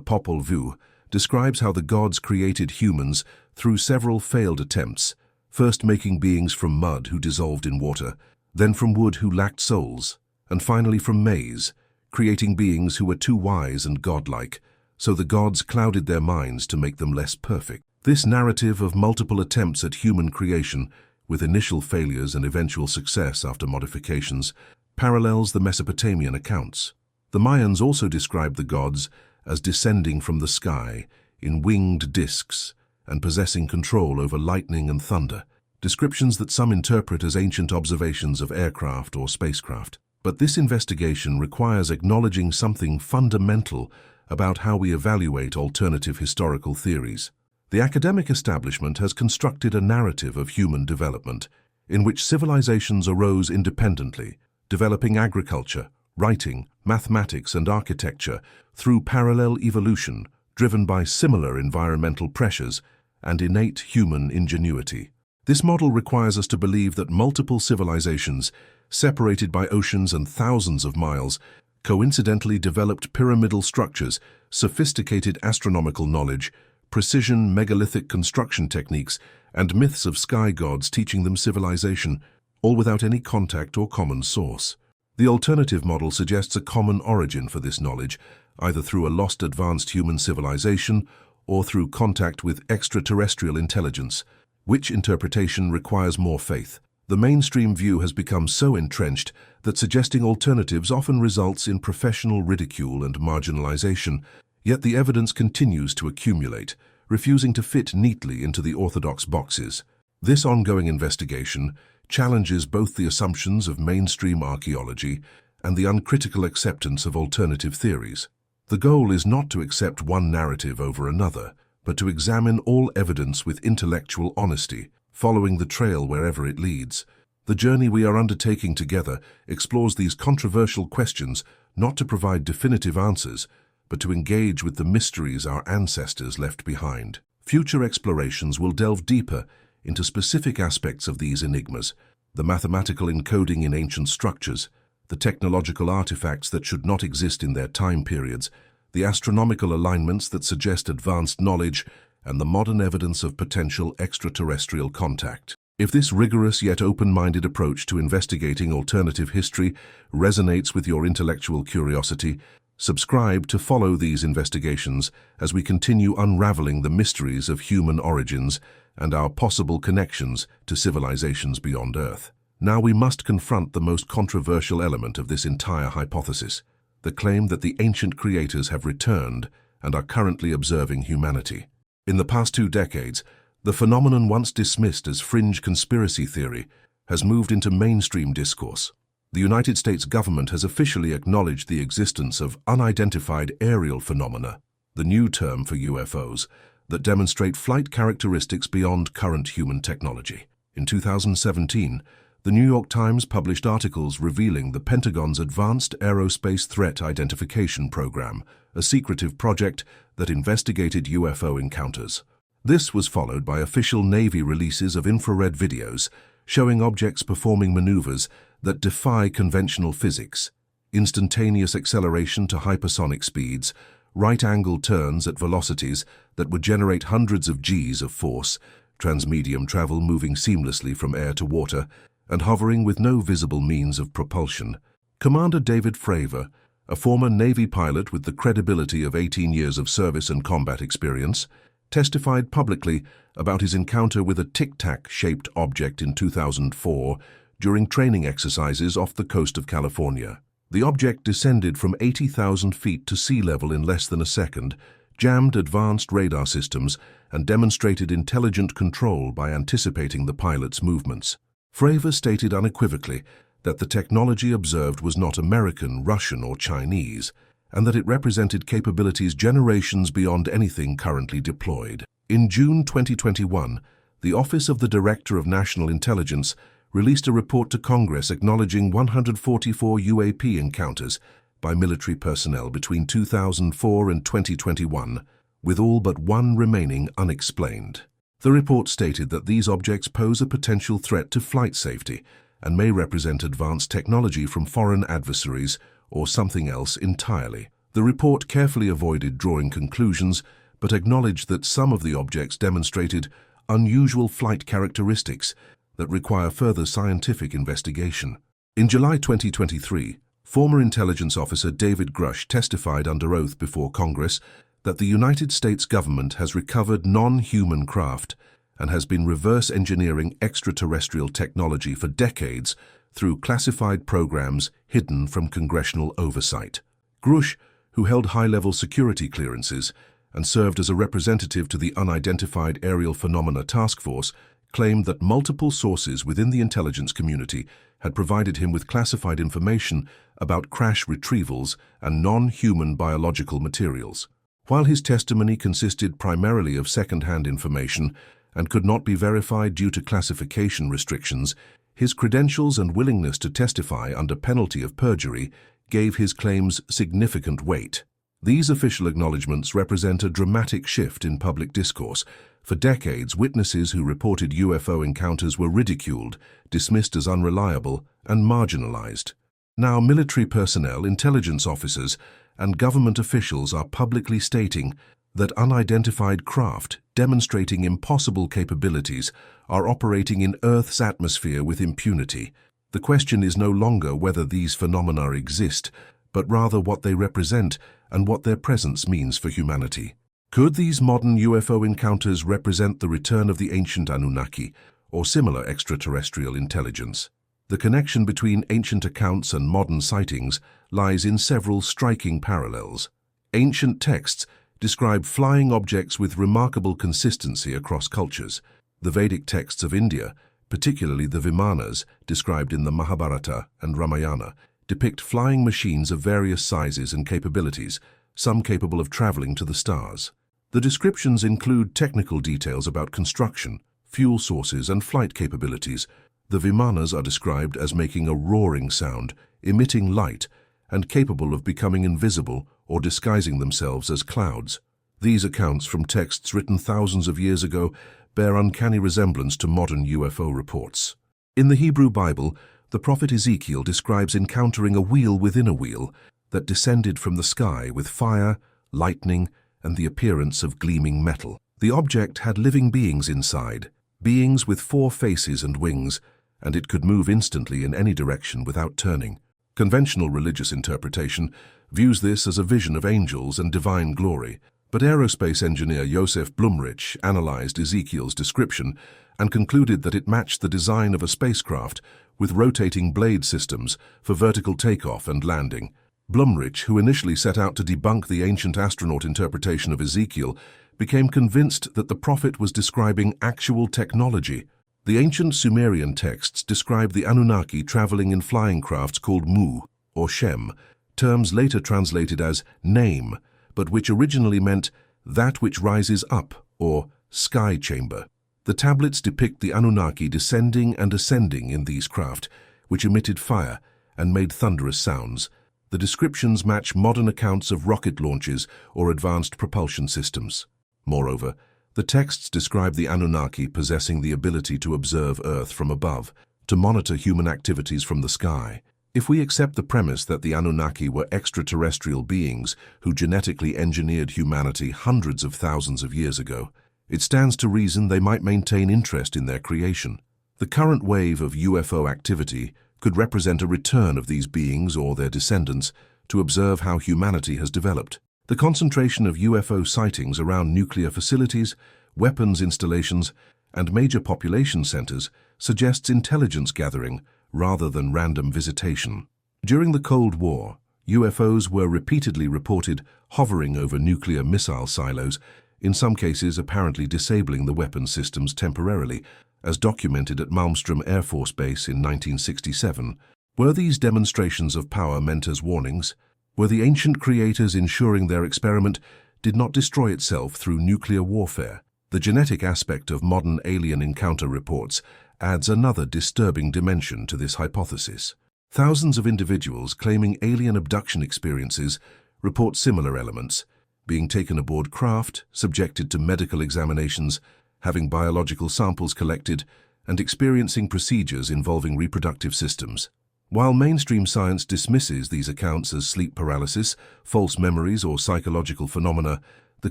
Popol Vuh, describes how the gods created humans through several failed attempts, first making beings from mud who dissolved in water, then from wood who lacked souls, and finally from maize, creating beings who were too wise and godlike, so the gods clouded their minds to make them less perfect. This narrative of multiple attempts at human creation, with initial failures and eventual success after modifications, parallels the Mesopotamian accounts. The Mayans also described the gods as descending from the sky in winged discs and possessing control over lightning and thunder, descriptions that some interpret as ancient observations of aircraft or spacecraft. But this investigation requires acknowledging something fundamental about how we evaluate alternative historical theories. The academic establishment has constructed a narrative of human development in which civilizations arose independently, developing agriculture, writing, mathematics, and architecture through parallel evolution driven by similar environmental pressures and innate human ingenuity. This model requires us to believe that multiple civilizations, separated by oceans and thousands of miles, coincidentally developed pyramidal structures, sophisticated astronomical knowledge, precision megalithic construction techniques, and myths of sky gods teaching them civilization, all without any contact or common source. The alternative model suggests a common origin for this knowledge, either through a lost advanced human civilization or through contact with extraterrestrial intelligence. Which interpretation requires more faith? The mainstream view has become so entrenched that suggesting alternatives often results in professional ridicule and marginalization, yet the evidence continues to accumulate, refusing to fit neatly into the orthodox boxes. This ongoing investigation challenges both the assumptions of mainstream archaeology and the uncritical acceptance of alternative theories. The goal is not to accept one narrative over another, but to examine all evidence with intellectual honesty, following the trail wherever it leads. The journey we are undertaking together explores these controversial questions not to provide definitive answers, but to engage with the mysteries our ancestors left behind. Future explorations will delve deeper into specific aspects of these enigmas, the mathematical encoding in ancient structures, the technological artifacts that should not exist in their time periods, the astronomical alignments that suggest advanced knowledge, and the modern evidence of potential extraterrestrial contact. If this rigorous yet open-minded approach to investigating alternative history resonates with your intellectual curiosity, subscribe to follow these investigations as we continue unraveling the mysteries of human origins and our possible connections to civilizations beyond Earth. Now we must confront the most controversial element of this entire hypothesis, the claim that the ancient creators have returned and are currently observing humanity. In the past 2 decades, the phenomenon once dismissed as fringe conspiracy theory has moved into mainstream discourse. The United States government has officially acknowledged the existence of unidentified aerial phenomena, the new term for UFOs, that demonstrate flight characteristics beyond current human technology. In 2017, the New York Times published articles revealing the Pentagon's Advanced Aerospace Threat Identification Program, a secretive project that investigated UFO encounters. This was followed by official Navy releases of infrared videos showing objects performing maneuvers that defy conventional physics: instantaneous acceleration to hypersonic speeds, right-angle turns at velocities that would generate hundreds of Gs of force, transmedium travel moving seamlessly from air to water, and hovering with no visible means of propulsion. Commander David Fravor, a former Navy pilot with the credibility of 18 years of service and combat experience, testified publicly about his encounter with a tic-tac-shaped object in 2004 during training exercises off the coast of California. The object descended from 80,000 feet to sea level in less than a second, jammed advanced radar systems, and demonstrated intelligent control by anticipating the pilot's movements. Fravor stated unequivocally that the technology observed was not American, Russian, or Chinese, and that it represented capabilities generations beyond anything currently deployed. In June 2021, the Office of the Director of National Intelligence released a report to Congress acknowledging 144 UAP encounters by military personnel between 2004 and 2021, with all but one remaining unexplained. The report stated that these objects pose a potential threat to flight safety and may represent advanced technology from foreign adversaries or something else entirely. The report carefully avoided drawing conclusions, but acknowledged that some of the objects demonstrated unusual flight characteristics that require further scientific investigation. In July 2023, former intelligence officer David Grush testified under oath before Congress that the United States government has recovered non-human craft and has been reverse engineering extraterrestrial technology for decades through classified programs hidden from congressional oversight. Grush, who held high-level security clearances and served as a representative to the Unidentified Aerial Phenomena Task Force, claimed that multiple sources within the intelligence community had provided him with classified information about crash retrievals and non-human biological materials. While his testimony consisted primarily of second-hand information and could not be verified due to classification restrictions, his credentials and willingness to testify under penalty of perjury gave his claims significant weight. These official acknowledgments represent a dramatic shift in public discourse. For decades, witnesses who reported UFO encounters were ridiculed, dismissed as unreliable, and marginalized. Now, military personnel, intelligence officers, and government officials are publicly stating that unidentified craft demonstrating impossible capabilities are operating in Earth's atmosphere with impunity. The question is no longer whether these phenomena exist, but rather what they represent and what their presence means for humanity. Could these modern UFO encounters represent the return of the ancient Anunnaki or similar extraterrestrial intelligence? The connection between ancient accounts and modern sightings lies in several striking parallels. Ancient texts describe flying objects with remarkable consistency across cultures. The Vedic texts of India, particularly the Vimanas, described in the Mahabharata and Ramayana, depict flying machines of various sizes and capabilities, some capable of traveling to the stars. The descriptions include technical details about construction, fuel sources, and flight capabilities. The Vimanas are described as making a roaring sound, emitting light, and capable of becoming invisible or disguising themselves as clouds. These accounts from texts written thousands of years ago bear uncanny resemblance to modern UFO reports. In the Hebrew Bible, the prophet Ezekiel describes encountering a wheel within a wheel that descended from the sky with fire, lightning, and the appearance of gleaming metal. The object had living beings inside, beings with 4 faces and wings, and it could move instantly in any direction without turning. Conventional religious interpretation views this as a vision of angels and divine glory, but aerospace engineer Joseph Blumrich analyzed Ezekiel's description and concluded that it matched the design of a spacecraft with rotating blade systems for vertical takeoff and landing. Blumrich, who initially set out to debunk the ancient astronaut interpretation of Ezekiel, became convinced that the prophet was describing actual technology. The ancient Sumerian texts describe the Anunnaki traveling in flying crafts called Mu, or Shem, terms later translated as name, but which originally meant that which rises up, or sky chamber. The tablets depict the Anunnaki descending and ascending in these craft, which emitted fire and made thunderous sounds. The descriptions match modern accounts of rocket launches or advanced propulsion systems. Moreover, the texts describe the Anunnaki possessing the ability to observe Earth from above, to monitor human activities from the sky. If we accept the premise that the Anunnaki were extraterrestrial beings who genetically engineered humanity hundreds of thousands of years ago, it stands to reason they might maintain interest in their creation. The current wave of UFO activity could represent a return of these beings or their descendants to observe how humanity has developed. The concentration of UFO sightings around nuclear facilities, weapons installations, and major population centers suggests intelligence gathering rather than random visitation. During the Cold War, UFOs were repeatedly reported hovering over nuclear missile silos, in some cases apparently disabling the weapon systems temporarily, as documented at Malmstrom Air Force Base in 1967. Were these demonstrations of power meant as warnings? Were the ancient creators ensuring their experiment did not destroy itself through nuclear warfare? The genetic aspect of modern alien encounter reports adds another disturbing dimension to this hypothesis. Thousands of individuals claiming alien abduction experiences report similar elements, being taken aboard craft, subjected to medical examinations, having biological samples collected, and experiencing procedures involving reproductive systems. While mainstream science dismisses these accounts as sleep paralysis, false memories, or psychological phenomena, the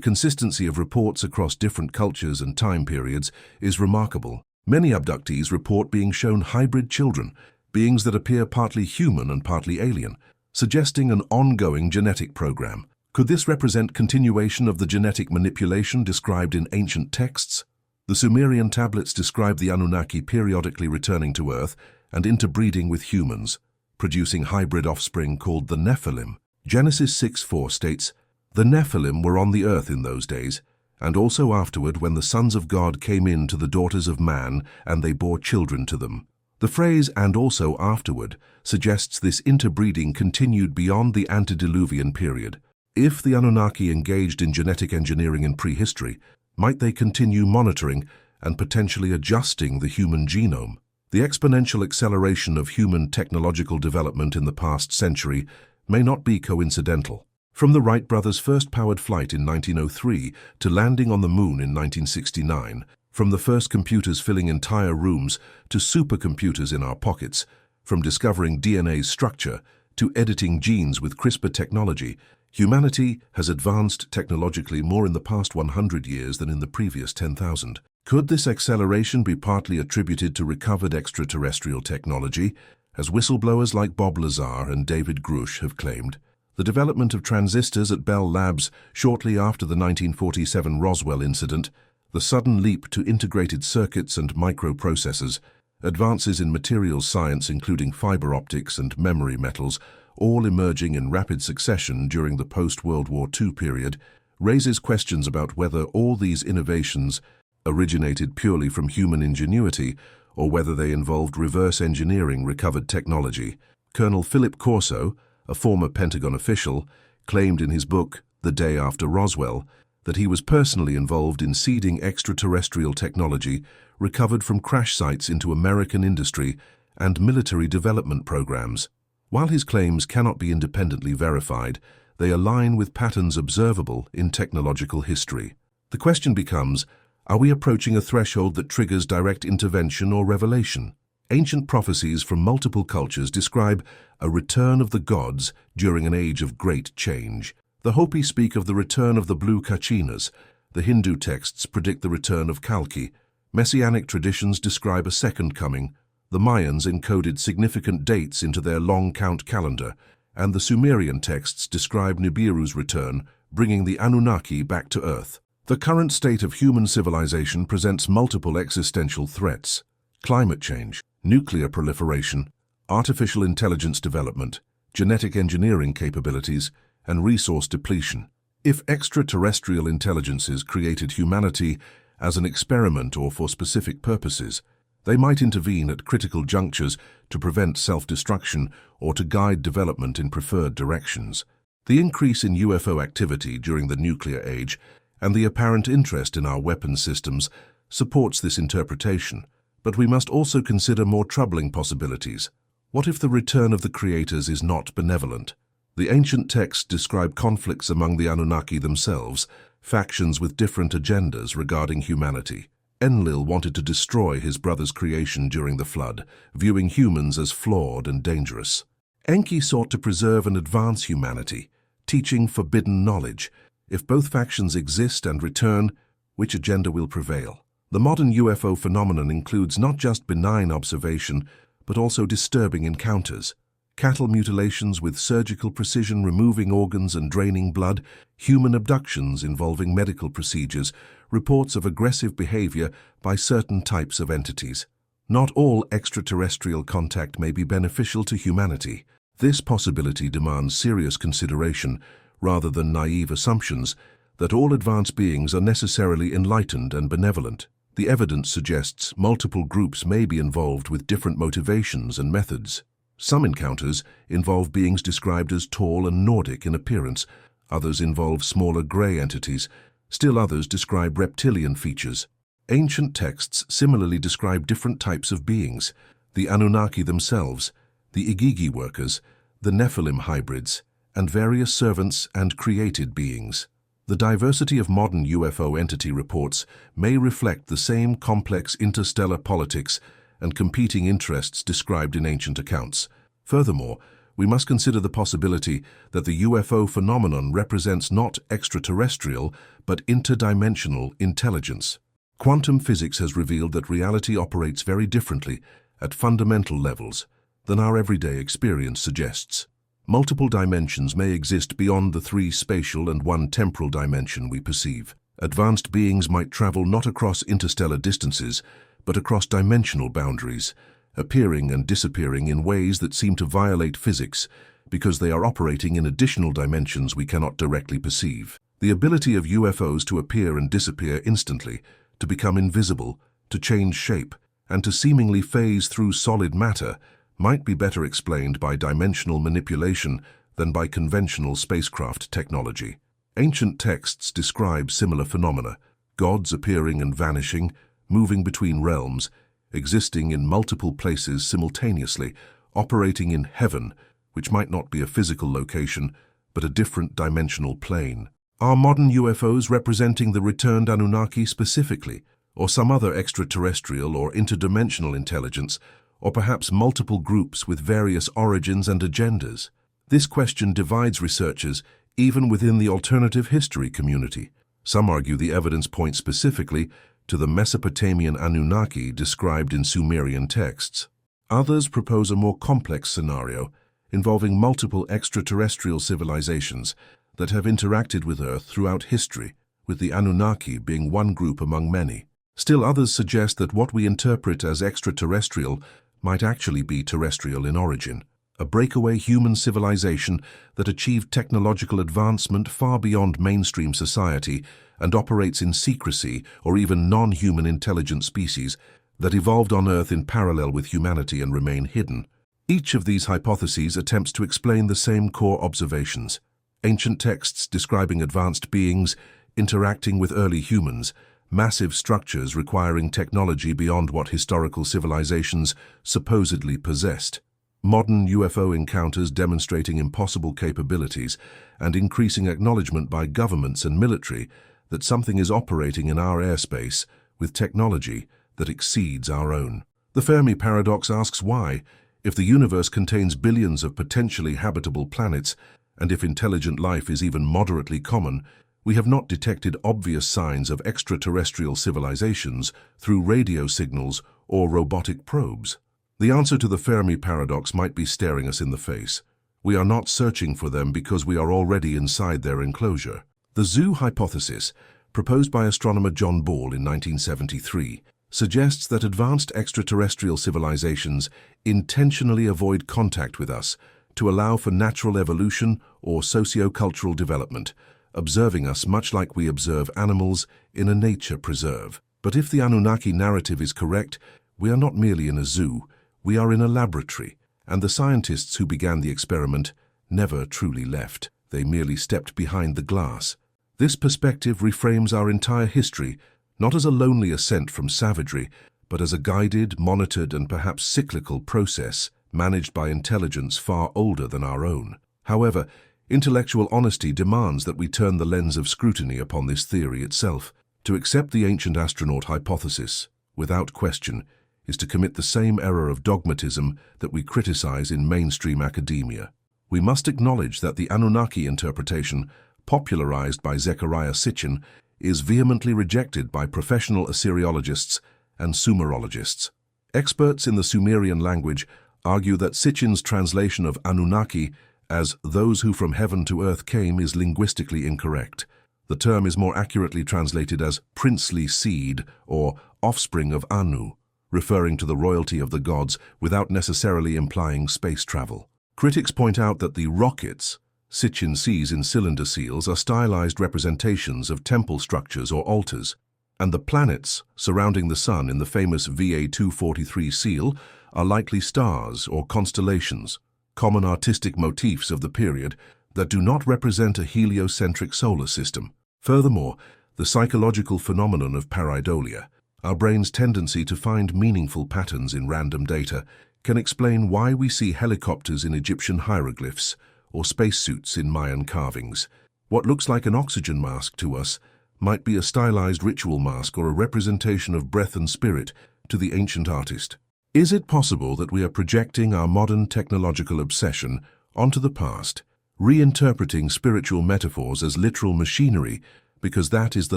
consistency of reports across different cultures and time periods is remarkable. Many abductees report being shown hybrid children, beings that appear partly human and partly alien, suggesting an ongoing genetic program. Could this represent continuation of the genetic manipulation described in ancient texts? The Sumerian tablets describe the Anunnaki periodically returning to Earth and interbreeding with humans, producing hybrid offspring called the Nephilim. Genesis 6:4 states, "The Nephilim were on the earth in those days, and also afterward when the sons of God came in to the daughters of man, and they bore children to them." The phrase "and also afterward" suggests this interbreeding continued beyond the antediluvian period. If the Anunnaki engaged in genetic engineering in prehistory, might they continue monitoring and potentially adjusting the human genome? The exponential acceleration of human technological development in the past century may not be coincidental. From the Wright brothers' first powered flight in 1903 to landing on the moon in 1969, from the first computers filling entire rooms to supercomputers in our pockets, from discovering DNA's structure to editing genes with CRISPR technology, humanity has advanced technologically more in the past 100 years than in the previous 10,000. Could this acceleration be partly attributed to recovered extraterrestrial technology, as whistleblowers like Bob Lazar and David Grush have claimed? The development of transistors at Bell Labs shortly after the 1947 Roswell incident, the sudden leap to integrated circuits and microprocessors, advances in materials science including fiber optics and memory metals, all emerging in rapid succession during the post-World War II period, raises questions about whether all these innovations originated purely from human ingenuity or whether they involved reverse engineering recovered technology. Colonel Philip Corso, a former Pentagon official, claimed in his book, The Day After Roswell, that he was personally involved in seeding extraterrestrial technology recovered from crash sites into American industry and military development programs. While his claims cannot be independently verified, they align with patterns observable in technological history. The question becomes, are we approaching a threshold that triggers direct intervention or revelation? Ancient prophecies from multiple cultures describe a return of the gods during an age of great change. The Hopi speak of the return of the blue Kachinas. The Hindu texts predict the return of Kalki. Messianic traditions describe a second coming. The Mayans encoded significant dates into their long count calendar, and the Sumerian texts describe Nibiru's return, bringing the Anunnaki back to Earth. The current state of human civilization presents multiple existential threats: climate change, nuclear proliferation, artificial intelligence development, genetic engineering capabilities, and resource depletion. If extraterrestrial intelligences created humanity as an experiment or for specific purposes, they might intervene at critical junctures to prevent self-destruction or to guide development in preferred directions. The increase in UFO activity during the nuclear age and the apparent interest in our weapons systems supports this interpretation, but we must also consider more troubling possibilities. What if the return of the creators is not benevolent? The ancient texts describe conflicts among the Anunnaki themselves, factions with different agendas regarding humanity. Enlil wanted to destroy his brother's creation during the flood, viewing humans as flawed and dangerous. Enki sought to preserve and advance humanity, teaching forbidden knowledge. If both factions exist and return, which agenda will prevail? The modern UFO phenomenon includes not just benign observation, but also disturbing encounters. Cattle mutilations with surgical precision removing organs and draining blood, human abductions involving medical procedures, reports of aggressive behavior by certain types of entities. Not all extraterrestrial contact may be beneficial to humanity. This possibility demands serious consideration, rather than naive assumptions, that all advanced beings are necessarily enlightened and benevolent. The evidence suggests multiple groups may be involved with different motivations and methods. Some encounters involve beings described as tall and Nordic in appearance, others involve smaller gray entities, still others describe reptilian features. Ancient texts similarly describe different types of beings: the Anunnaki themselves, the Igigi workers, the Nephilim hybrids, and various servants and created beings. The diversity of modern UFO entity reports may reflect the same complex interstellar politics and competing interests described in ancient accounts. Furthermore, we must consider the possibility that the UFO phenomenon represents not extraterrestrial but interdimensional intelligence. Quantum physics has revealed that reality operates very differently at fundamental levels than our everyday experience suggests. Multiple dimensions may exist beyond the 3 spatial and 1 temporal dimension we perceive. Advanced beings might travel not across interstellar distances, but across dimensional boundaries, appearing and disappearing in ways that seem to violate physics because they are operating in additional dimensions we cannot directly perceive. The ability of UFOs to appear and disappear instantly, to become invisible, to change shape, and to seemingly phase through solid matter might be better explained by dimensional manipulation than by conventional spacecraft technology. Ancient texts describe similar phenomena, gods appearing and vanishing, moving between realms, existing in multiple places simultaneously, operating in heaven, which might not be a physical location, but a different dimensional plane. Are modern UFOs representing the returned Anunnaki specifically, or some other extraterrestrial or interdimensional intelligence, or perhaps multiple groups with various origins and agendas? This question divides researchers even within the alternative history community. Some argue the evidence points specifically to the Mesopotamian Anunnaki described in Sumerian texts. Others propose a more complex scenario involving multiple extraterrestrial civilizations that have interacted with Earth throughout history, with the Anunnaki being one group among many. Still others suggest that what we interpret as extraterrestrial might actually be terrestrial in origin, a breakaway human civilization that achieved technological advancement far beyond mainstream society and operates in secrecy, or even non-human intelligent species that evolved on Earth in parallel with humanity and remain hidden. Each of these hypotheses attempts to explain the same core observations. Ancient texts describing advanced beings interacting with early humans, massive structures requiring technology beyond what historical civilizations supposedly possessed. Modern UFO encounters demonstrating impossible capabilities and increasing acknowledgement by governments and military that something is operating in our airspace with technology that exceeds our own. The Fermi paradox asks why, if the universe contains billions of potentially habitable planets, and if intelligent life is even moderately common, we have not detected obvious signs of extraterrestrial civilizations through radio signals or robotic probes. The answer to the Fermi paradox might be staring us in the face. We are not searching for them because we are already inside their enclosure. The zoo hypothesis, proposed by astronomer John Ball in 1973, suggests that advanced extraterrestrial civilizations intentionally avoid contact with us to allow for natural evolution or socio-cultural development, observing us much like we observe animals in a nature preserve. But if the Anunnaki narrative is correct, we are not merely in a zoo, we are in a laboratory, and the scientists who began the experiment never truly left. They merely stepped behind the glass. This perspective reframes our entire history, not as a lonely ascent from savagery, but as a guided, monitored, and perhaps cyclical process managed by intelligence far older than our own. However, intellectual honesty demands that we turn the lens of scrutiny upon this theory itself. To accept the ancient astronaut hypothesis, without question, is to commit the same error of dogmatism that we criticize in mainstream academia. We must acknowledge that the Anunnaki interpretation, popularized by Zecharia Sitchin, is vehemently rejected by professional Assyriologists and Sumerologists. Experts in the Sumerian language argue that Sitchin's translation of Anunnaki as those who from heaven to earth came is linguistically incorrect. The term is more accurately translated as princely seed or offspring of Anu, referring to the royalty of the gods without necessarily implying space travel. Critics point out that the rockets Sitchin sees in cylinder seals are stylized representations of temple structures or altars, and the planets surrounding the sun in the famous VA-243 seal are likely stars or constellations, common artistic motifs of the period that do not represent a heliocentric solar system. Furthermore, the psychological phenomenon of pareidolia, our brain's tendency to find meaningful patterns in random data, can explain why we see helicopters in Egyptian hieroglyphs or spacesuits in Mayan carvings. What looks like an oxygen mask to us might be a stylized ritual mask or a representation of breath and spirit to the ancient artist. Is it possible that we are projecting our modern technological obsession onto the past, reinterpreting spiritual metaphors as literal machinery because that is the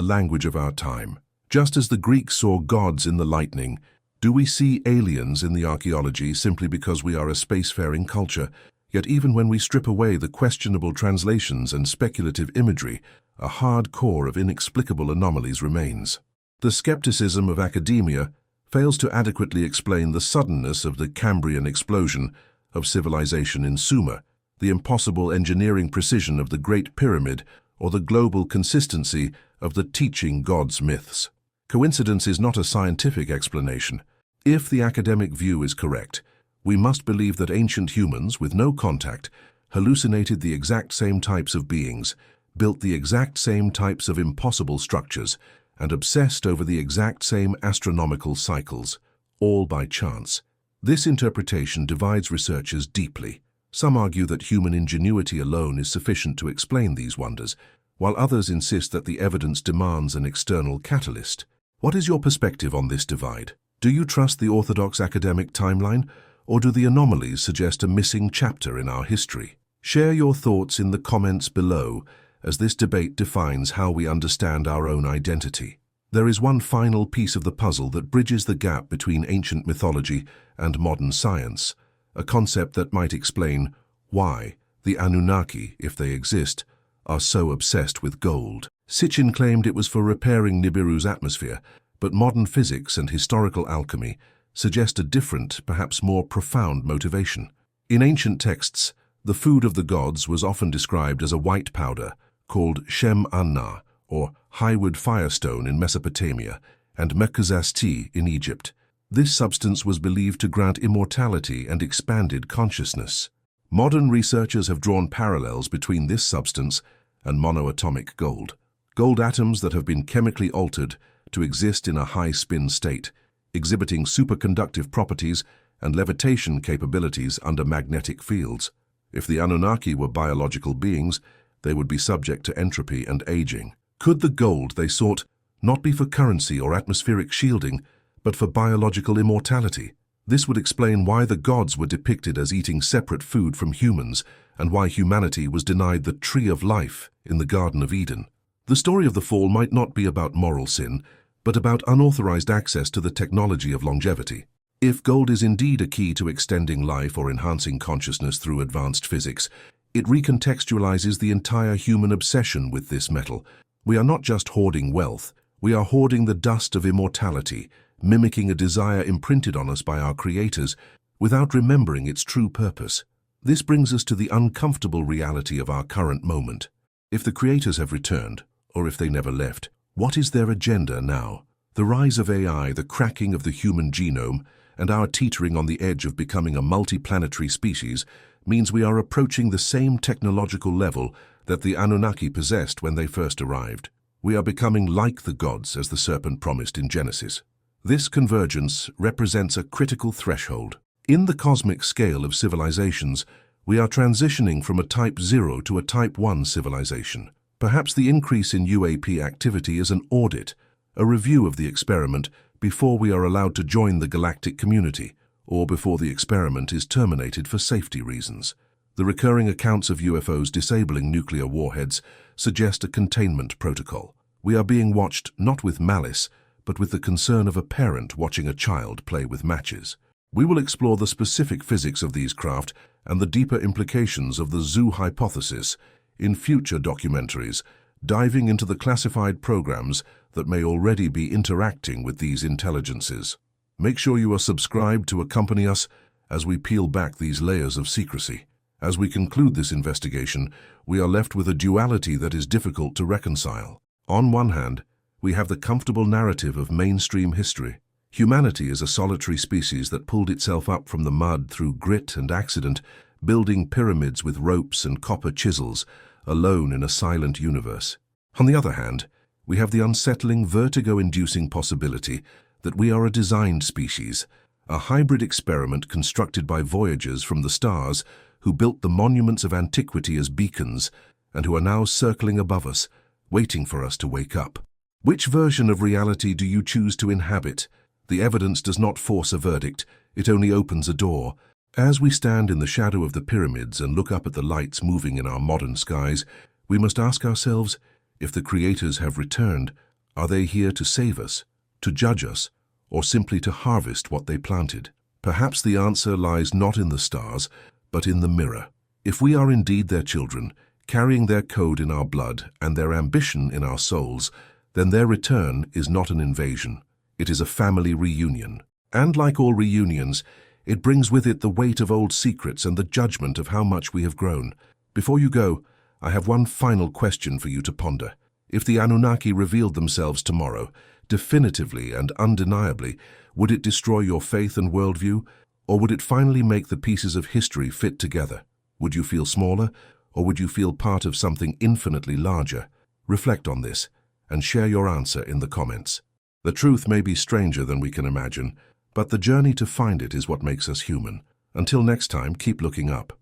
language of our time? Just as the Greeks saw gods in the lightning, do we see aliens in the archaeology simply because we are a spacefaring culture? Yet even when we strip away the questionable translations and speculative imagery, a hard core of inexplicable anomalies remains. The skepticism of academia fails to adequately explain the suddenness of the Cambrian explosion of civilization in Sumer, the impossible engineering precision of the Great Pyramid, or the global consistency of the teaching gods myths. Coincidence is not a scientific explanation. If the academic view is correct, we must believe that ancient humans, with no contact, hallucinated the exact same types of beings, built the exact same types of impossible structures, and obsessed over the exact same astronomical cycles, all by chance. This interpretation divides researchers deeply. Some argue that human ingenuity alone is sufficient to explain these wonders, while others insist that the evidence demands an external catalyst. What is your perspective on this divide? Do you trust the orthodox academic timeline, or do the anomalies suggest a missing chapter in our history? Share your thoughts in the comments below, as this debate defines how we understand our own identity. There is one final piece of the puzzle that bridges the gap between ancient mythology and modern science, a concept that might explain why the Anunnaki, if they exist, are so obsessed with gold. Sitchin claimed it was for repairing Nibiru's atmosphere, but modern physics and historical alchemy suggest a different, perhaps more profound motivation. In ancient texts, the food of the gods was often described as a white powder called Shem Anna, or highwood firestone in Mesopotamia, and Mekuzasti in Egypt. This substance was believed to grant immortality and expanded consciousness. Modern researchers have drawn parallels between this substance and monoatomic gold. Gold atoms that have been chemically altered to exist in a high-spin state, exhibiting superconductive properties and levitation capabilities under magnetic fields. If the Anunnaki were biological beings, they would be subject to entropy and aging. Could the gold they sought not be for currency or atmospheric shielding, but for biological immortality? This would explain why the gods were depicted as eating separate food from humans and why humanity was denied the tree of life in the Garden of Eden. The story of the fall might not be about moral sin, but about unauthorized access to the technology of longevity. If gold is indeed a key to extending life or enhancing consciousness through advanced physics, it recontextualizes the entire human obsession with this metal. We are not just hoarding wealth, we are hoarding the dust of immortality, mimicking a desire imprinted on us by our creators without remembering its true purpose. This brings us to the uncomfortable reality of our current moment. If the creators have returned, or if they never left, what is their agenda now? The rise of AI, the cracking of the human genome, and our teetering on the edge of becoming a multiplanetary species means we are approaching the same technological level that the Anunnaki possessed when they first arrived. We are becoming like the gods, as the serpent promised in Genesis. This convergence represents a critical threshold. In the cosmic scale of civilizations, we are transitioning from a Type 0 to a Type 1 civilization. Perhaps the increase in UAP activity is an audit, a review of the experiment before we are allowed to join the galactic community, or before the experiment is terminated for safety reasons. The recurring accounts of UFOs disabling nuclear warheads suggest a containment protocol. We are being watched not with malice, but with the concern of a parent watching a child play with matches. We will explore the specific physics of these craft and the deeper implications of the zoo hypothesis in future documentaries, diving into the classified programs that may already be interacting with these intelligences. Make sure you are subscribed to accompany us as we peel back these layers of secrecy. As we conclude this investigation, we are left with a duality that is difficult to reconcile. On one hand, we have the comfortable narrative of mainstream history. Humanity is a solitary species that pulled itself up from the mud through grit and accident, building pyramids with ropes and copper chisels, alone in a silent universe. On the other hand, we have the unsettling, vertigo-inducing possibility that we are a designed species, a hybrid experiment constructed by voyagers from the stars who built the monuments of antiquity as beacons and who are now circling above us, waiting for us to wake up. Which version of reality do you choose to inhabit? The evidence does not force a verdict, it only opens a door. As we stand in the shadow of the pyramids and look up at the lights moving in our modern skies, we must ask ourselves, if the creators have returned, are they here to save us, to judge us, or simply to harvest what they planted? Perhaps the answer lies not in the stars, but in the mirror. If we are indeed their children, carrying their code in our blood and their ambition in our souls, then their return is not an invasion. It is a family reunion. And like all reunions, it brings with it the weight of old secrets and the judgment of how much we have grown. Before you go, I have one final question for you to ponder. If the Anunnaki revealed themselves tomorrow, definitively and undeniably, would it destroy your faith and worldview, or would it finally make the pieces of history fit together? Would you feel smaller, or would you feel part of something infinitely larger? Reflect on this, and share your answer in the comments. The truth may be stranger than we can imagine, but the journey to find it is what makes us human. Until next time, keep looking up.